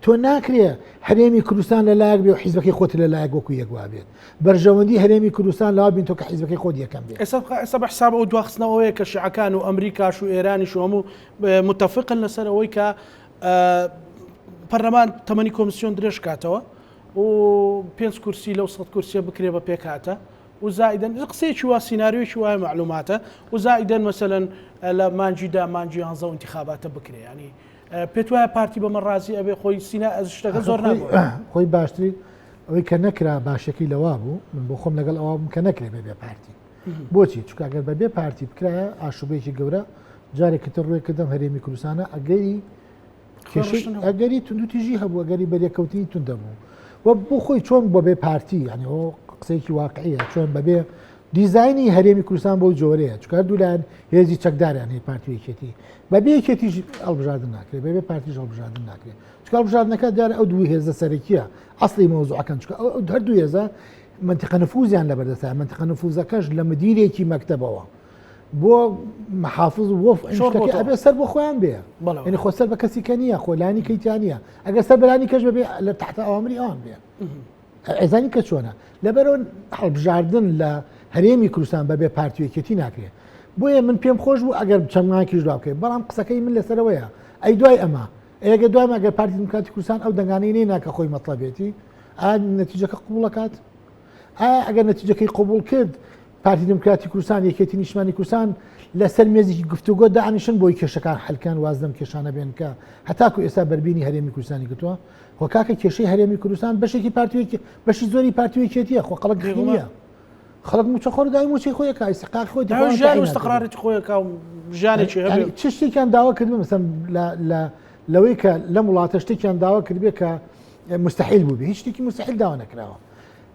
تۆ ناکرێ هەرێمی کوردستان لە لایەک بێ و حیزبەکەی خۆت لە لایەک وەکو یەکوا بێت بەرژەوەندی هەرێمی کوردستان لاوا بین تۆ کە حیزبەکەی خۆت یەکەم بێت ئێستا بە حساب ئەو دواخستنەوەیە کە شیعەکان و ئەمریکاش و ئێرانیش و هەموو متفقن لەسەر ئەوەی کە پەرلەمان تەمەنی کۆمیسیۆن درێژ کاتەوە و 5 کورسی لەو 100 کورسیە بکرێ بە پێکاتە و زائدن قسەیەکی وا سیناریۆیەکی وایە معلوماتە و زائدن مەسەلەن لە مانجیدا مانجی 11 انتخاباتە بکرێ ینی پێت وایە پارتی بەمە ڕازی ئەبێ خۆی سینا شتەکە زۆر نابوو خۆی باشتری ئەوەی کە نەکرا باشەکەی لەوا بوو من بۆ خۆم لەگەڵ ئەوە بووم کە نەکرێ بێ پارتی بۆچی چونکە ئەگەر بەبێ پارتی بکرایە ئاشوبەیەکی گەورە جارێکتر ڕێکردەم هەرێمی کوردستانە ئەگەری توندوتیژی هەبوو ئەگەری بەرێکەوتنی توندە بوو و بۆ خۆی چۆن بۆ بێ پارتی ینی ئەو قسەیەکی واقعیە چۆن بەبێ دیزایانی هەرێمی کوردستان بۆ جۆرەیە چکار دوولایەن هێزی چەکداریان هەیە پارتی یەکێتی بەبێ یەکێتیش هەڵبژاردن ناکرێت بەبێ پارتیش هەڵبژاردن ناکرێت چکە هەڵبژاردنەکە دیارە ئەو دوو هێزە سەرەکیە ئەسڵی مەوزوعەکەن چکە هەردوو هێزە منتیقە نفوزیان لەبەردەستە منتیقە نفوزەکەش لە مدیرێکی مەکتەبەوە بۆ محافظ وەف ئەبێ سەر بۆ خۆیان بێ ینی خۆ سەر بە کەسیکە نییە خۆلانی کەیتیانە ئەگەر سەر بەلانی کەش بەبێ لە تحت ئەوامری ئەوان بێ ئەزانی کە چۆنە لەبەرەوە هەڵبژاردن لە هەرێمی کوردستان بەبێ پارتیەکێتی ناکرێت بۆیە من پێم خۆش بوو ئەگەر چەمانکیش لا بکەیت بەڵام قسەکەی من لەسەرەوەیە ئەی دوای ئەمە ئەگە دوای ئەگەر پارتی دموکراتی کوردستان ئەو دەنگانەی ناکە خۆی مەطلبێتی نەتیجەکە قبوڵەکات ئەگەر نەتیجەکەی قبول کرد پارتی دموکراتی کوردستان یەکێتی نیشتمانی کوردستان لەسەر مێزێکی گفتوگۆ داعانیشن بۆی کێشەکان حەلکان وازدەم کێشانە بێن کە هەتاکو ئێستا بەربینی هەرێمی کوردستانی گرتووە خۆ کاکە کێشەی هەرێمی کوردستان بەشێکی پارتی بەشی زۆری پارتیەکێتیە خۆ قەڵک گرنگە خەڵک موچەخۆر دای موچەی خۆیەکە ئیسقاق خۆی ژیان مستقرارێتی خۆیەکە و ژیانێکی هەبێ چ شتێکیان داوا کردبێ مەسەن لەوەی کە لەم وڵاتە شتێکیان داوا کردبێ کە مستحیل بوو بێ هیچ شتێکی مستحیل داوا نەکراوە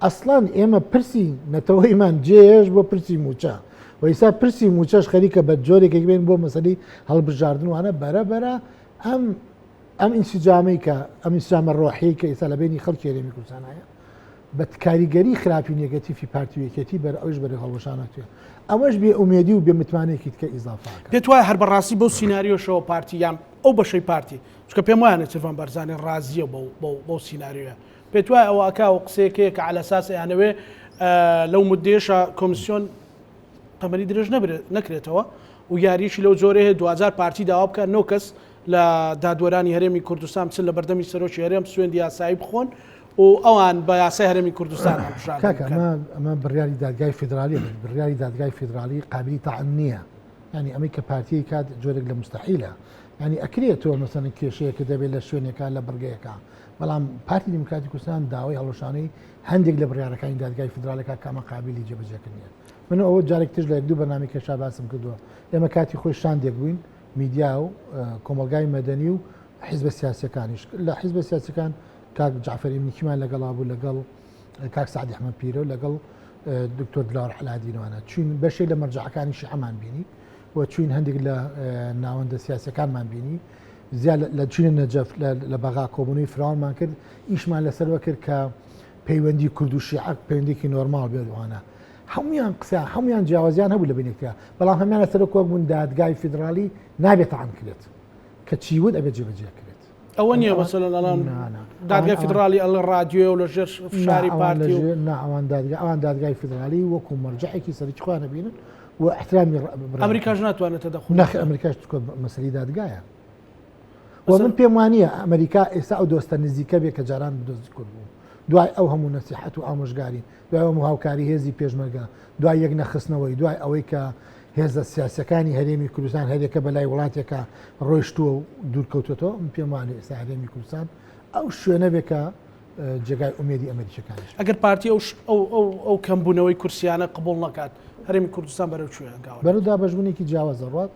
ئەسڵان ئێمە پرسی نەتەوەیمان جێژ بۆ پرسی موچە و ئیسا پرسی موچەش خەریکە بە جۆرێکێک بێن بۆ مەسەلەی هەڵبژاردنوانە بەرەبەرە ئەم ئینسیجامەی کە ئەم ئینسیجامە ڕۆحی کە ئێستا لە بینی خەڵکی هەرێمی کوردستانایە بە کاریگەری خراپی نێگەتیفی پارتیەکێتی بەر ئەوش بەرە هەڵوەشانەکرێت ئەوەش بێ ئومێدی و بێ متمانێکیت کە ئیزافاکە پێت وایە هەر بەڕاستی بەو سیناریۆشەوە پارتی یان ئەو بەشەی پارتی چکە پێم وایە چرفان بەرزانی ڕازیە بەو سیناریۆە پێت وایە ئەوە ئەکا و قسەیەکەیە کە على ئەساس یانەوێ لەو مدێشە کۆمیسیۆن تەمەنی درێژ نەکرێتەوە و یاریشی لەو جۆرە هەیە 2000 پارتی داوا بکە نۆ کەس لە دادوەرانی هەرێمی کوردستان بچن لە بەردەمی سەرۆکی هەرێم سوێندی یاسایی بخۆن و ئەوان بە یاسای هەرێمی کوردستان ئەمە بڕیاری دادگای فیدرالی بڕیاری دادگای فیدرالی قابلی تەعن نییە ینی ئەمەی کە پارتی کات جۆرێک لە مستحیلە ینی ئەکرێتەوە مەسەن کێشەیەکە دەبێت لە شوێنێکە لە بڕگەیەەکە بەڵام پارتی دموکراتی کوردستان داوای هەڵۆشانەی هەندێک لە بڕیارەکانی دادگای فیدراڵەکە کامە قابلی جێبەجێکردنیە من ئەوە جارێک تر لە دوو بەنامی کێشا باسم کردووە ئێمە کاتی خۆی شاندێک بووین میدیا و کۆمەلگای مەدەنی و حیزبە سیاسەکانیش لە حیزبە سیاسەکان کاک جعفەری منیکیمان لەگەڵا بوو لەگەڵ کاک سعدی ئەحمەد پیرە و لەگەڵ دکتۆر دلاوەر حەلادینەوەوانە چوین بەشێک لە مەرجەعەکانی شیعەمان بینی و چوین هەندێک لە ناوەندە سیاسەکانمان بینی زیاد لە چینە نەجەف لە بەغا کۆبوونی فراوانمان کرد ئیشمان لەسەرەوە کرد کە پەیوەندی کورد و شیعە پەیوەندێکی نۆرماڵ بێتوانە هەمویان قسە هەمویان جیاوازیان هەبوو لە بینێکتە بەڵام هەمیان لەسەر کۆک بوون دادگای فیدرالی نابێت تەعن کرێت کە چیود ئەبێت جێبەجێ کرێت ئەوە نییە مەسەلەن ئەڵام دادگای فیدرالی ئەڵ ڕادیۆ و لە ژێر فشاری پارتی ئەوان دادگای فیدرالی وەکو مەرجەعێکی سەرکی خوا نەبینن و احترامی ئەمریکاش ناتوانێت تەدەخل نەخ ئەمریکاش مەسەلەی دادگایە و من پێم وانە ئەمریکا ئێستا ئەو دۆستە نزیکە بێ کە جاران بدۆزی کورد بوو دوای ئەو هەموو نەسیحەت و ئامۆژگاری دوای ئەو هاوکاری هێزی پێشمەرگە دوای یەک نەخستنەوەی دوای ئەوەی کە هێزە سیاسەکانی هەرێمی کوردستان هەرێکە بەلای وڵاتێکە ڕۆیشتووە و دوورکەوتێتەوە من پێم وانێ ئێستا هەرێمی کوردستان ئەو شوێنە بێکە جێگای ئومێدی ئەمریکیەکانیش ئەگەر پارتی ئەو کەمبوونەوەی کورسیانە قبول نکات هەرێمی کوردستان بەرەو کوێ بەرەو دابەشبوونێکی جیاوازە ڕات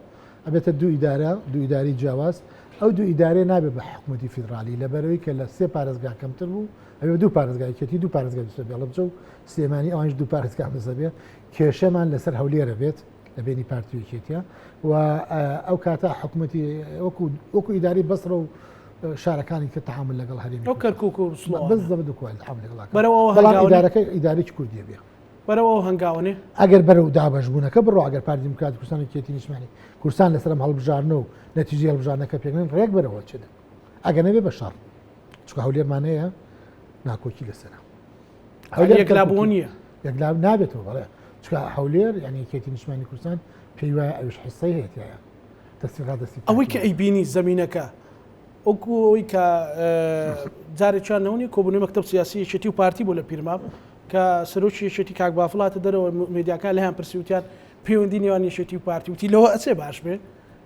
ئەبێتە دوو ئیداری جیاواز ئەو دوو ئیدارێ نابێت بە حکوومەتی فیدرالی لەبەرەوەی کە لە سێ پارێزگا کەمتر بوو ئەوێ دوو پارێزگایکێتی دوو پارێزگای دووسە بێ بجە و سلێمانی ئەوانش دوو پارێزگا بەسە بێ کێشەمان لەسەر هەولێرە بێت لە بینی پارتیەکێتیە و ئەو کاتە حکوومەتی وەکو ئیداری بەسڕە و شارەکانی کە تەعامل لەگەڵ هەرێمی ئەو کەرکووک و بەڵام ئیدارەکەی ئیدارێکی کوردیە بێ بەرەوە هەنگاوانێ ئەگەر بەرەو دابەشبوونەکە بڕۆ ئەگەر پارتی دموکراتی کوردستان کێتی نیشتمانی کوردستان لەسەرم هەڵبژارنەوە و نەتیجەی هەڵبژارنەکە پێکردن ڕێک بەرەوە چێت ئەگەر نەبێ بە شەڕ چونکە هەولێرمانەیە ناکۆکی لەسەرە یەکلابوون نییە یەکلاب نابێتەوە بەڵێ چونکە هەولێر یعنی کێتی نیشتمانی کوردستان پێی وایە ئەوش حیسەی هەیە دەستی ئەوەی کە ئەیبینی زمینەکە وەکو ئەوەی کە جارێکیان نەونی کۆبوونی مەکتەب سیاسی یەکێتی و پارتی بۆ لە پیرماب کە سەرۆکی یەکێتی کاک بافڵاتە دەرەوە میدیاکان لەیان پرسیوتیان پەیوەندی نێوان یەکێتی و پارتی وتی لەوە ئەچێ باش بێ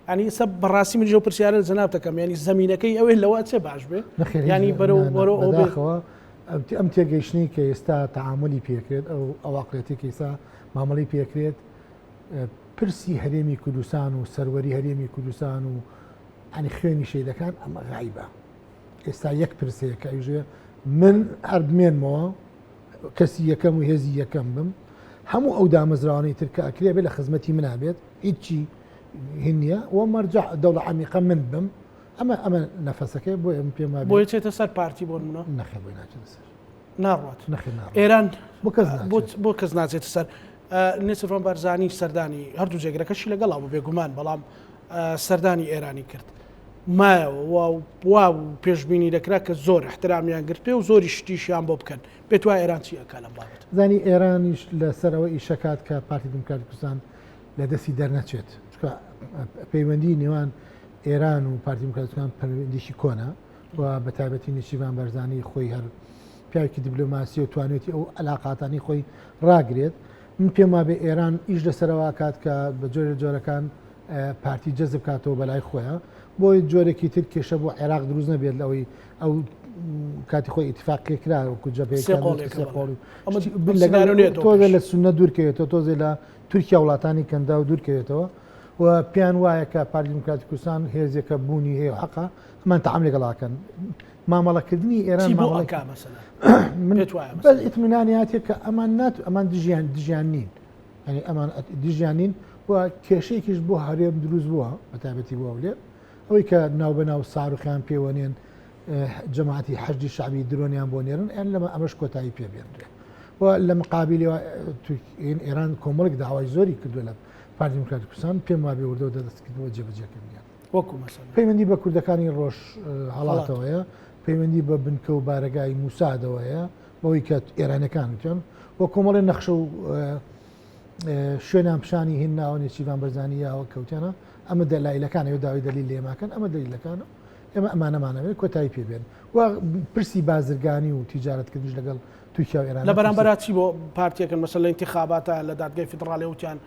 ینی سە بەڕاستی من ژێ پرسیارە جەناب دەکەم ینی زمینەکەی ئەوەی لەوە ئەچێ باش بێ ینی بەرەوەەوە ئەم تێگەیشتنی کە ئێستا تەعاملی پێکرێت ئەو ئەواقعەتی کە ئێستا مامەڵی پێکرێت پرسی هەرێمی کوردستان و سەروەری هەرێمی کوردستان و ئەنی خوێنی شەیدەکان ئەمە غایبە. ئێستا یەک پرسەیەکە ئەوژێ من هەر بمێنمەوە کەسی یەکەم و هێزی یەکەم بم هەموو ئەو دامەزراوانەی ترکە ئەکرێ بێت لە خزمەتی منابێت هیچی هینیە و مەرجع دەوڵە عمیقە من بم ئەمە نەفەسەکەی بۆ ئەم پێما بۆی چێتە سەر پارتی بۆ منە نەخێ بۆی ناچێتە سەر ناڕات نەخێ ئێران بۆ کەس ناچێتە سەر نێچڕۆن بارزانی سەردانی هەردوو جێگرەکەشی لەگەڵا بۆ بێگومان بەڵام سەردانی ئێرانی کرد مایەوە وا و پێشببینی دەکرا کە زۆر احترامیان گرت پێ و زۆری شتیشیان بۆ بکەن پێت وای ئێران چی ئەکا لەم بابەت زانی ئێرانیش لەسەرەوە ئیشەکات کە پارتی دموکراتی کوردستان لە دەستی دەرنەچێت پەیوەندی نێوان ئێران و پارتی دموکراتیەکان پەیوەندیشی کۆنا و بە تایبەتی نێچیروان بەرزانی خۆی هەر پیاوێکی دیبلۆماسی و توانێتی ئەو علاقاتانی خۆی ڕاگرێت من پێم وابێ ئێران ئیش لەسەرەوە کات کە بە جۆرە جۆرەکان پارتی جەزب کاتەوە بەلای خۆیە بۆی جۆرێکی تر کێشە بۆ عێراق دروست نەبێت لەوەی ئەو کاتی خۆی ئیتفاقیکرا تۆزە لە سونە دوورکەوێتەوە تۆزێ لە تورکیا وڵاتانی کەندا و دوورکەوێتەوە و پێیان وایە کە پارتی دموکراتی کوردستان هێزێکە بوونی هەیە حەقا هەمان تەعامل لەگەڵاکەن مامەڵەکردنی ئێران بەس ئیتمینانیاتێک کە ئەمان دژیان نین ینی ئەمان دژیان نین و کێشەیەکیش بۆ هەرێم دروست بووە بە تایبەتی بۆ لێ ئەوەی کە ناوبەناو ساروخیان پێوەنێن جەماعەتی حەشدی شعبی درۆنیان بۆ نێرن ئەن لەمە ئەمەش کۆتایی پێبێنرێ و لە مقابلەوە ئێران کۆمەڵێک داوای زۆری کردووە لە پارتی دموکراتی کوردستان پێم وابێ وردە دەستکردەوە جێبەجێکردنیان وەکو پەیوەندی بە کوردەکانی ڕۆژ هەڵاتەوەیە پەیوەندی بە بنکە و بارەگای موسادەوەیە بەوەی کە ئێرانەکان وتیان وە کۆمەڵی نەخشە و شوێنیان پیشانی هین ناوە نێچیروان بەرزانیەوە کەوتیانە ئەمە دەلایلەکانەوە داوای دلیل لێماکەن ئەمە دلیلەکانە ئێمە ئەمانەمانەوێت کۆتایی پێبێن و پرسی بازرگانی و تیجارەتکردنش لەگەڵ تورکیا و ئێران لە بەرامبەراتی بۆ پارتیەکەن مەسەڵ لە انتخاباتە لە دادگای فیدراڵی وتیان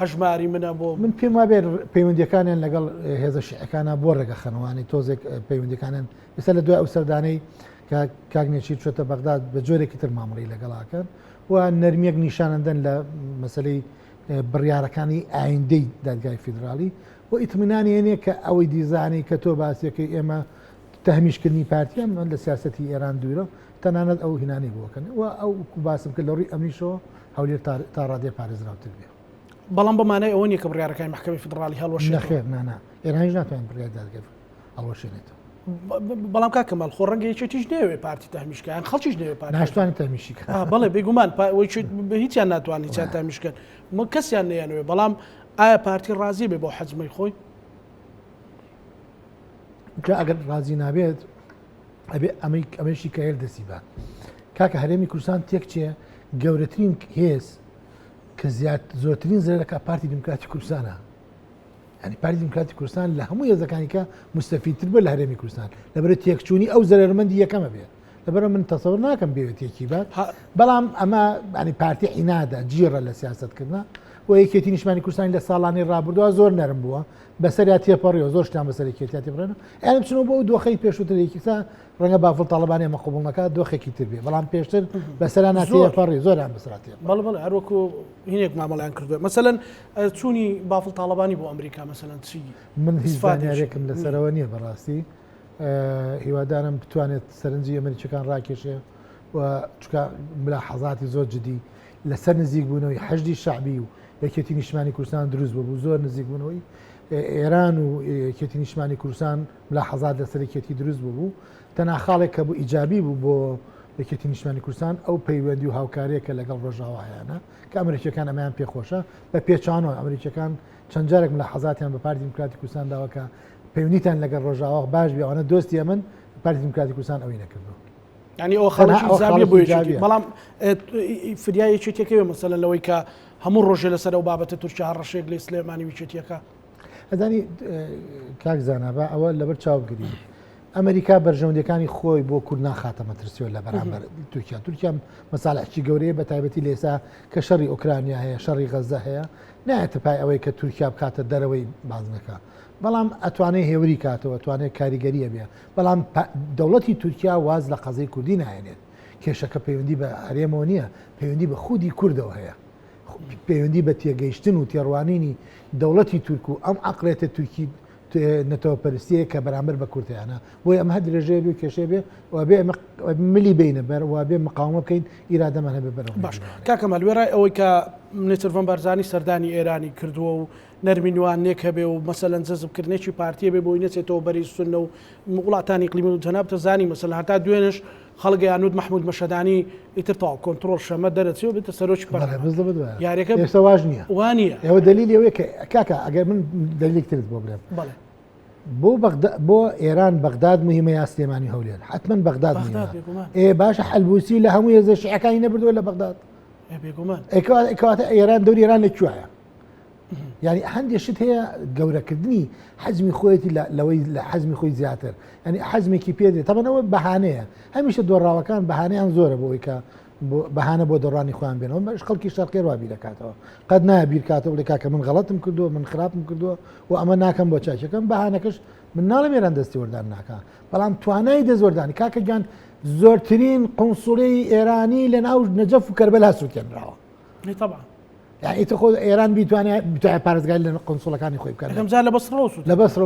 هەژماری منە بۆ من پێم وابێ پەیوەندیەکانیان لەگەڵ هێزە شیعەکانە بۆ ڕێگەخەنەوانی تۆزێک پەیوەندیەکانیان ئێستا لە دوای ئەو سەردانەی کاگنێکی چۆتە بەغداد بە جۆرێکی تر مامەڵی لەگەڵاکەن و نەرمیەک نیشانەندەن لە مەسلەی بڕیارەکانی ئایندەی دادگای فیدراڵی و ئیتمینانی هێنێ کە ئەوەی دیزانی کە تۆ باسیەکەی ئێمە تەهمیشکردنی پارتیان لە سیاسەتی ئێران دوورە تەنانەت ئەو هینانی بۆکەن و ئەو باسم کرد لە ڕووی ئەمریشەوە هەولێر تا ڕادێ پارێزراوتر بێ بەڵام بەمانای ئەوە نیە کە بڕیارەکانی محکەمی فیدراڵی هەڵوەشێت نەخێر نانا ئێرانیش ناتوانین بڕیار دادگای هەڵوەشێنێتەوە بەڵام کاکە ماڵ خۆ ڕەنگەیەکێتیش نەوێ پارتی تەهمیشکەیان خەڵکیش نەوێ پارتی ناشتوانێت تەهمیشیکە بەڵێ بێگومان بە هیچیان ناتوانانی هیچیان تەهمیشکەن کەسیان نەیانوێ بەڵام ئایا پارتی ڕازی بێ بۆ حەجمەی خۆی ئەگەر ڕازی نابێت ئەبێ ئەمەشی کە هێر دەسی بە کاکە هەرێمی کوردستان تێک چێ گەورەترین هێز کە زۆرترین زەرەکە پارتی دموکراتی کوردستانە ینی پارتی دموکراتی کوردستان لە هەموو هێزەکانیکە مستەفیدتر بە لە هەرێمی کوردستان لەبەرە تێکچوونی ئەو زەرمەندی یەکەمە بێت لەبەرە من تەسەور ناکەم بێت تێکی بات بەڵام ئەمە ینی پارتی عینادە جیڕە لە سیاستکردن و یەکێتی نیشتمانی کوردستانی لە ساڵانی ڕابردووە زۆر نەرم بووە بەسەریا تێپەڕیەوە زۆر شتیان بەسەری کێتیا بڕێن ئەم چنەوە بۆ دۆخەی پێشووترێکیسا ڕەنگە بافڵ تاڵبانی ئەمە قبوڵ نەکات دۆخێکی تر بێ بەڵام پێشتر بەسەرا ناتێپەڕی زۆریان بەسراتی بەڵێ هەروەکو هینێک مامەڵیان کردووە مەسەلەن چوونی بافڵ تاڵبانی بۆ ئەمریکا مەسەلەن چی من هیچ زانیارێکم لەسەرەوە نییە بەڕاستی هیوادارم بتوانێت سەرنجی ئەمریکەکان ڕاکێشێ و چکە ملاحەزاتی زۆر جدی لەسەر نزیک بوونەوەی حەشدی شعبی و یەکێتی نیشتمانی کوردستان دروست بوو زۆر نزیک بوونەوەی ئێران و یەکێتی نیشتمانی کوردستان ملاحەزات لەسەر یەکێتی دروست بوو تەنها خاڵێک کە بوو ئیجابی بوو بۆ یەکێتی نیشتمانی کوردستان ئەو پەیوەندی و هاوکاریەکە لەگەڵ ڕۆژاوایانە کە ئەمریکیەکان ئەمەیان پێخۆشە بە پێچانەوە ئەمریکیەکان چەند جارێک ملاحەزاتیان بە پارتی دموکراتی کوردستان داوە کە پەیوەندیتان لەگەڵ ڕۆژاوا باش بێ ئەوانە دۆستی ئەمن پارتی دموکراتی کوردستان ئەوەی نەکردو ینی ئەو خەڵکی بۆ بەڵام فریایەکێتەکەوێ مەسەلەن لەوەی کە هەموو ڕۆژێ لەسەر ئەو بابەتە تورکیا ڕەشێک لێ سلێمانی ویچێتیەکە ئەزانی کاک زانابە ئەوە لەبەر چاوگری ئەمریکا بەرژەوندەکانی خۆی بۆ کورد ناخاتە مەترسیۆ لە بەرامبەر تورکیا مەساڵحی گەورەیە بە تایبەتی لێسا کە شەڕی ئۆکرانیا هەیە شەڕی غەزە هەیە نایەتە پای ئەوەی کە تورکیا بکاتە دەرەوەی بازنەکە بەڵام ئەتوانێت هێوری کاتەوە ئەتوانێت کاریگەریە بێ بەڵام دەوڵەتی تورکیا واز لە قەزەی کوردی نایێنێت کێشەکە پەیوەندی بە هەرێمەوە نییە پەیوەندی بە خودی کوردەوە هەیە پەیوەندی بە تێگەیشتن و تێڕوانینی دەوڵەتی تورک و ئەم عقلێتە تورکی نەتەوەپەرستیە کە بەرامبەر بە کورتیانە بۆی ئەم هەر درێژێ بێ و کێشێ بێ و بێ ملی بینە بەر و بێ مقاومە بکەین ئیرادەمان هەبێ بەرەوە. باش کاکەمەل وێڕای ئەوەی کە منێتر بەرزانی سەردانی ئێرانی کردووە و نەرمینوان نێک هەبێ و مەسەلەن جەزبکردنێکی پارتیە بێ بۆی نەچێتەوە بەری سونە و وڵاتانی قلیمی و جەناب تەزانی مەسەلەن هەتا دوێنش خەڵک یانود محمود مەشەدانی ئیتر تاو کۆنتڕۆڵ شەمە دەرەچێ و بێتە سەرۆکی یاریەکە ئێستا واژ نییە وانە ئێوە دلیلی ئەوەیە کە کاکە ئەگەر من دلیلترت بۆ برێم بۆ ئێران بەغداد مهمە یا سلێمانی هەولێر حتمما بەغداد باشە حەلبوسی لە هەموو ێزە شیعەکانی نەبردووە لە بەغداد کەواتە ئێران دەوری ئێران لەکوێیە یعنی هەندێک شت هەیە گەورەکردنی حەزمی خۆیەتی لەوەی لە حەزمی خۆی زیاتر ینی حەزمێکی پێدێت تەمەنەوە بەهانەیە هەمیشە دۆڕاوەکان بەهانیان زۆرە بۆەوەی کە بەهانە بۆ دەڕانی خۆیان بێنەوە بەش خەڵکی شەرقی ڕوا بیرەکاتەوە قەت نایە بیرکاتەوە لێ کاکە من غەڵەتم کردووە من خراپم کردووە و ئەمە ناکەم بۆ چاکەکەم بەهانەکەش من ناڵم ئێران دەستی وەردان ناکە بەڵام توانای دەزوەردانی کاکە گیان زۆرترین قونسوڵەی ئێرانی لە ناو نەجەف و کەربەلا سووتێنراوە طبعا يعني خۆ ئێران بیتوانێت پارێزگای لە قۆنسوڵەکانی خۆی بکات لە بەسڕۆ لە بەسڕۆ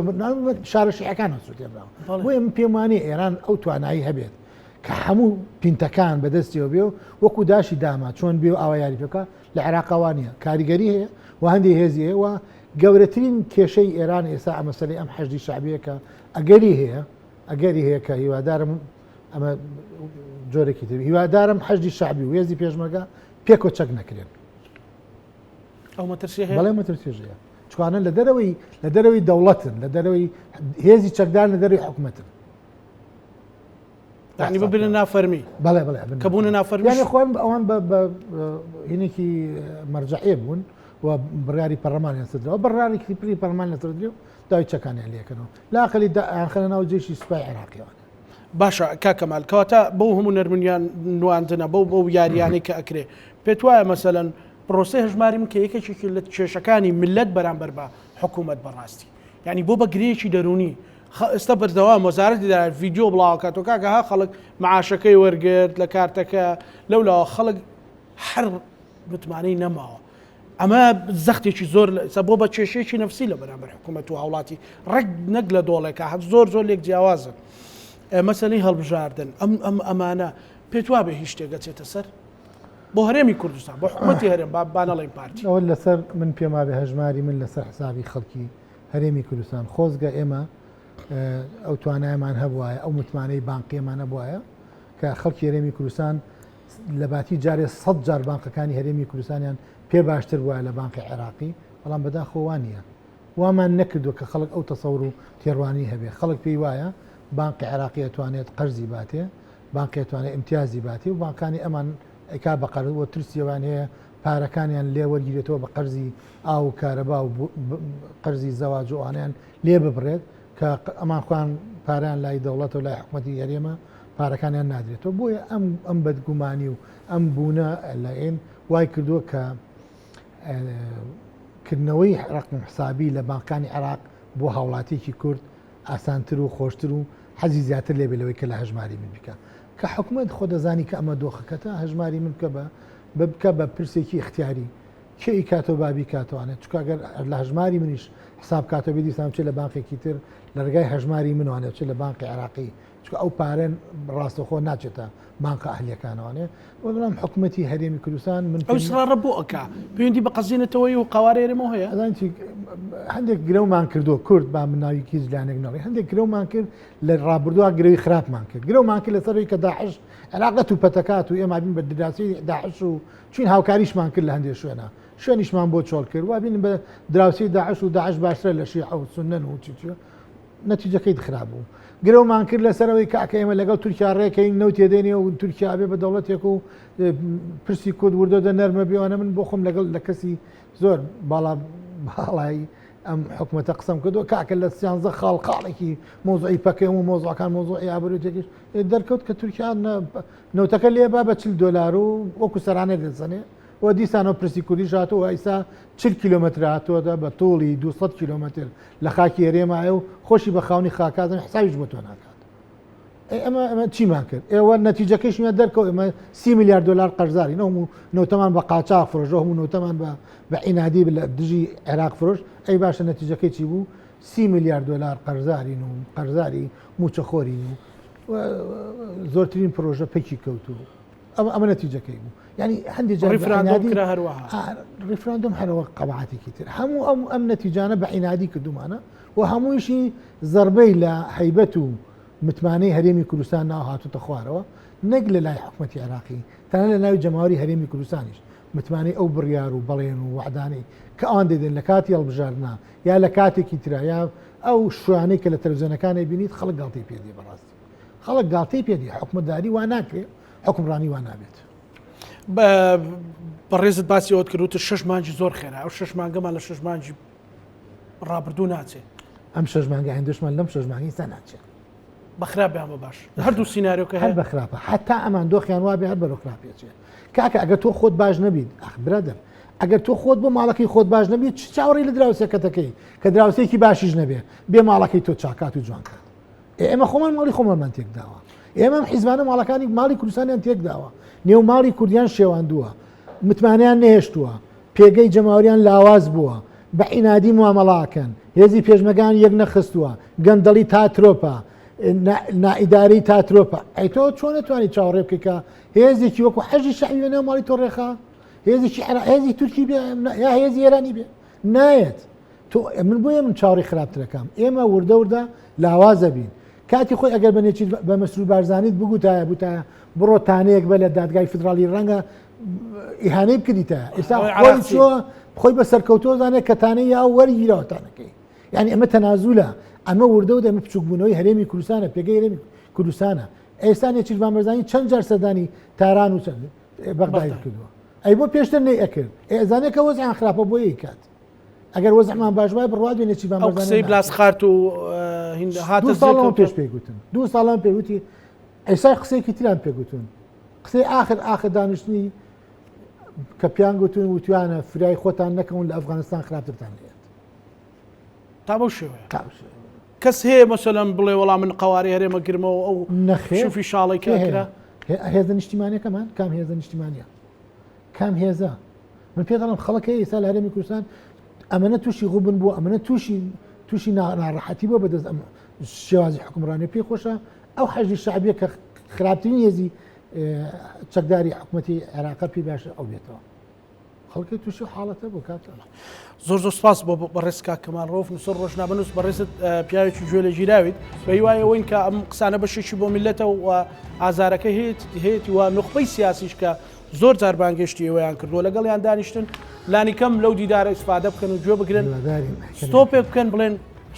شارە شیعەکانە سووتێنراوە بۆیە من پێم وانێ ئێران ئەو توانایی هەبێت کە هەموو پینتەکان بەدەستیەوە بێ و وەکو داشی داما چۆن بێ و ئاوا یاری پێکە لە عێراقوانیە کاریگەری هەیە و هەندێک هێزی هەیە و گەورەترین کێشەی ئێران ئێستا ئەمەسەلەی ئەم حەشدی شعبیە کە ئەگەری هەیە کە هیوادارم ئەمە جۆرەێکی تر هیوادارم حەشدی شعبی و هێزی پێشمەرگە پێکۆ چەک نەکرێن ئەو مەترسیە بەڵێ مەترسیێژەیە چوانە لە دەرەوەی دەوڵەتن لە دەرەوەی هێزی چەکدار لە دەروی حکومەتن يعني ببنى نافرمي بلا كبون نافرمي يعني اخوان اوان هنيكي مرجعيه بون وبراري برلمان يصدر وبراري كبري برلمان يصدر داي تشكان عليه كانوا لا اقل خلينا وجيش سباي عراقي باشا كاكمال كواتا بو هم نرمنيان نواندنا بو يارياني كاكري بتوا مثلا بروسه هجماري من كيكي شكاني ملت برامبر با حكومه براستي يعني بو بقريشي دروني استبر دوام وزارة إذا فيديو بلاكات وكاكا خلق معاشكي ورقرت لكارتك لولا خلق حر متمانين نما أما زختي شي زور سبوبة شي نفسي لبرامبر حكومة وهولاتي رق نقلة دولك أحد زور ليك جوازا مثلا هالبجاردن أمانة بيتوابه هشتيقات يتسر بۆ هەرێمی کوردستان بۆ حکوومەتی هەرێم بانەڵێن پارتی ئەوە لەسەر من پێما بێ هەژماری من لەسەر حسابی خەڵکی هەرێمی کوردستان خۆزگە ئێمە ئەو توانایمان هەبوایە ئەو متمانەی بانقیمان هەبوایە کە خەڵکی هەرێمی کوردستان لە باتی جارێ 100 جار بانقەکانی هەرێمی کوردستانیان پێ باشتر بووە لە بانقی عێراقی بەڵام بەداخۆوانە وامان نەکردو کە خەڵک ئەو تەسەور و تێڕوانی هەبێ خەڵک پێی وایە بانقی عێراقی ئەتوانێت قەرزی باتێ بانقی ئەتوانێت ئیمتیازی باتی و بانکانی ئەمان ئەیکا بە قەرزەوە ترسیەوان هەیە پارەکانیان لێ وەرگیرێتەوە بە قەرزی ئاو و کارەبا و قەرزی زەواج و ئەوانیان لێ ببڕێت کە ئەمان خوان پاریان لای دەوڵەت و لای حکوومەتی هەرێمە پارەکانیان نادرێتەوە بۆیە ئەم بەدگومانی و ئەم بوونە لە ئێن وای کردووە کە کردنەوەی ڕقم حسابی لە بانکانی عێراق بۆ هاوڵاتێکی کورد ئاسانتر و خۆشتر و حەزی زیاتر لێبێلەوەی کە لە هەژماری من بکە کە حکوومەت خۆ دەزانی کە ئەمە دۆخەکەتە هەژماری من بکە بە پرسێکی اختیاری کێ کاتەوە بابی کاتوانێت چکگەر لە هەژماری منیش حساب کاتەوە دیسان چێ لە بانقێکی تر لە ڕگای هەژماری منوانێت چ لە بانقی عراقی چکە ئەو پارێن ڕاستەخۆ ناچێتە بانقە ئەهلیەکانوانێ بەڵام حکوومەتی هەرێمی کوردستان من ئەوسرا بۆ ئەکا پەیوەندی بە قەزینەتەوەی و قوارێرەمەوە هەیە ئەزانتی هەندێک گرەومان کردو کورد با مناویکی زلانێک نەڵێ هەندێک گرەومان کرد لە ڕابردووە گرەوی خراپمان کرد گرەومان کرد لەسەرەوەی کە داعش عێراقەت و پەتەکات و ئێمە بین بە دراسی داعش و چین هاوکاریشمان کرد لە هەندێک شوێنیشمان بۆ چۆڵ کرد وا بین بە دراوسی داعش و داعش باشترە لە شیعە و سونەن و چیە نەتیجەکەی خراپ بوو گرەومان کرد لەسەرەوەی کاکە ئێمە لەگەڵ تورکیا ڕێکەین نەوت تێدێنێ و تورکیا بێ بە دەوڵەتێک و پرسی کورد وردۆدە نەرمە بێوانە من بۆ خۆم لەگەڵ لە کەسی زۆر باڵایی ئەم حکوومەتە قسەم کردو کاکە لە 13 خاڵێکی مۆزوعی پەکەی و مۆزوعەکان مۆزوعی ئابروتێکیش دەرکەوت کە تورکیا نەوتەکە لێ با بە $40 و وەکو سەرانێک دەزانێ و دیسانەوە پرسی کوردی هاتووە ئیسا 40 کیلومتر هاتووەدا بە تۆڵی 200 کیلومتر لە خاکی هەرێمایە و خۆشی بە خاونی خاکاتن حسابیش بۆ تۆ ناکات ئەمە چیمان کرد ئێوە نەتیجەکەیشمان دەرکەوت ئمە 30 میلیارد دلار قەرزاری نەوم نەوتەمان بە قاچاق فرۆژە هەموو نەوتەمان بە عینادی لە دژی عێراق فرۆش ئەی باشە نەتیجەکەی چی بوو 30 میلیارد دلار قەرزارین و قەرزاری موچەخۆرین و زۆرترین پرۆژە پێکی کەوتو ئەمە نەتیجەکەی بوو ینی هەندێک ریفراندۆم هەرەوە قەبعاتێکی تر هەموو ئەم نەتیجانە بە عینادی کردومانە و هەموویشی زەربەی لە هەیبەت و متمانەی هەرێمی کوردستان ناو هاتوتە خوارەوە نەک لە لای حکوومەتی عێراقی تەنانەت لە ناوی جەماوەری هەرێمی کوردستانیش متمانەی ئەو بڕیار و بەڵێن و وعدانەی کە ئەوان دەدەن لە کاتی هەڵبژاردنا یا لە کاتێکی ترا یا ئەو شوانەی کە لە تەلەڤیزیۆنەکانی بینیت خەڵک گاڵتەی پێدێ بەڕاستی خەڵک گاڵتەی پێدێ حکومەتداری وا ناکرێت حکمڕانی وا نابێت بەڕێزت باسی ئەوت کردوتە 6 مانگی زۆر خێرا ئەو 6 مانگەمان لە 6 مانگی ڕابردوو ناچێت ئەم 6 مانگی هەندێشمان لەم 6 مانگی سا ناچێت بەخراپیانمە باش هەردوو سینناریۆکە هەر بەخراپە حتا ئەمان دۆخیان وابێ هەر بەرەو خراپێچێت کاکە ئەگەر تۆ خۆت باش نەبیت برادر ئەگەر تۆ خۆت بۆ ماڵەکەی خۆت باش نەبیت چاوەڕی لە دراوسێکەکەی کە دراوسێکی باشیش نەبێ بێ ماڵەکەی تۆ چاکات و جوانکات ئێمە خۆمان ماڵی خۆمەمان تێک داوە ئێمە حیزبانە ماڵەکانی ماڵی کوردستانیان تێک داوە نێو ماڵی کوردیان شێواندووە متمانیان نهێشتووە پێگەی جەماوەریان لاواز بووە بە عینادی معامەڵاکەن هێزی پێشمەگان یەک نەخستووە گەندەڵی تاترۆپە نائیداری تاترۆپە ئەی تۆ چۆن نەتوانی چاوەڕێ بکەیکە هێزێکی وەکو حەژی شەعبی وێنێ ماڵی تۆ ڕێخا هێزی تورکی بێ یا هێزی ئێرانی بێ نایەت تۆ من بۆیە من چاوەڕێی خراپترەکەم ئێمە وردە لاوازە بین کاتی خۆی ئەگەر بەنێکی بە مەسرور بارزانیت بگوتایە بوتایە بڕۆ تانەیەک بە لە دادگای فدرالی ڕەنگە ئیهانەی بکردیتە ئێستا خۆی بە سەرکەوتۆ زانێت کە تانەی یا وەرگیراوەتانەکەی یعنی ئەمە تەنازولە ئەمە وردە و دەمە بچووکبوونەوەی هەرێمی کوردستانە پێگەی هەرێمی کوردستانە ئێستا نێچیروان بەرزانی چەند جار سەردانی تاران و بەغداد کردووە ئەی بۆ پێشتر نەی ئەکرد ئێزانێکە وەزعیان خراپە بۆ یەی کات ئەگەر وەزعمان باش وایە بڕوات بێ نێچیروان بەرزانی قسەی بلاس خارت و هاتە ساڵەوە پێش پێگوتن 2 ساڵان پێوتی ئێستا قسەیەکی تران پێگوتون قسەی آخر دانیشتنی کە پیان گوتون وتوانە فرای خۆتان نەکەون لە ئەفغانستان خراپترتان لێت تا بەو شێوەیە کەس هەیە مەسەلەن بڵێ وەڵام من قواری هەرێمە گرمەوە ئەو شوفی شاڵی کاکرا هێزە نیشتیمانیەکەمان کام هێزە نیشتیمانیە کام هێزە من پێ دەڵم خەڵک ئێستا لە هەرێمی کوردستان ئەمەنە تووشی غوبن بووە ئەمەنە تووشی ناڕەحەتی بۆ بەدەست ئەمە شێوازی حکومڕانی پێی خۆشە ئەو حەژی شعبیە کە خراپترین هێزی چەکداری حکوومەتی عێراق پێی باشە ئەو بێتەوە خەڵکی تووشی حاڵەتە بۆ کات زۆر سپاس بۆ بەڕێز کاکەمان ڕۆف نووسەر ڕۆژنامەنووس بەڕێزت پیاوێکی گوێ لە ژیراویت بە هیوایە ئەوەین کە ئەم قسانە بەشێکی بۆ میلەتە و ئازارەکە هەیەی و نخبەی سیاسیش کە زۆر جار بانگشتی ئێوەیان کردووە لەگەڵیان دانیشتن لانی کەم لەو دیدارە ئیسفادە بکەن و گوێ بگرن ستۆپێک بکەن بڵێن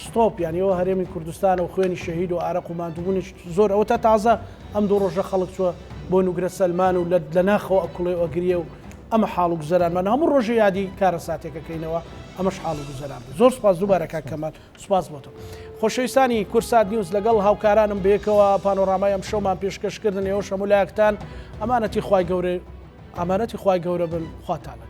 ستۆپ یانیەوە هەرێمی کوردستان و خوێنی شەهید و ئارەق و ماندووبوونی زۆر ئەوە تا تازە ئەم دوو ڕۆژە خەڵک چووە بۆ نوگرە سەلمان و لە ناخەوە ئەکوڵێ ئەگریە و ئەمە حاڵ و گوزەرانمان هەموو ڕۆژە یادی کارە ساتێکەکەینەوە ئەمەش حاڵ و گوزەران زۆر سپاس دووبارە کاکەمال سپاس بۆ تۆ خۆشەویستانی کورسات نیوز لەگەڵ هاوکارانم بەیەکەوە پانۆڕامای ئەم شەومان پێشکەشکردن ئێوە شەمولایەکتان ئەمانەتی خوای گەورە بن خواتانە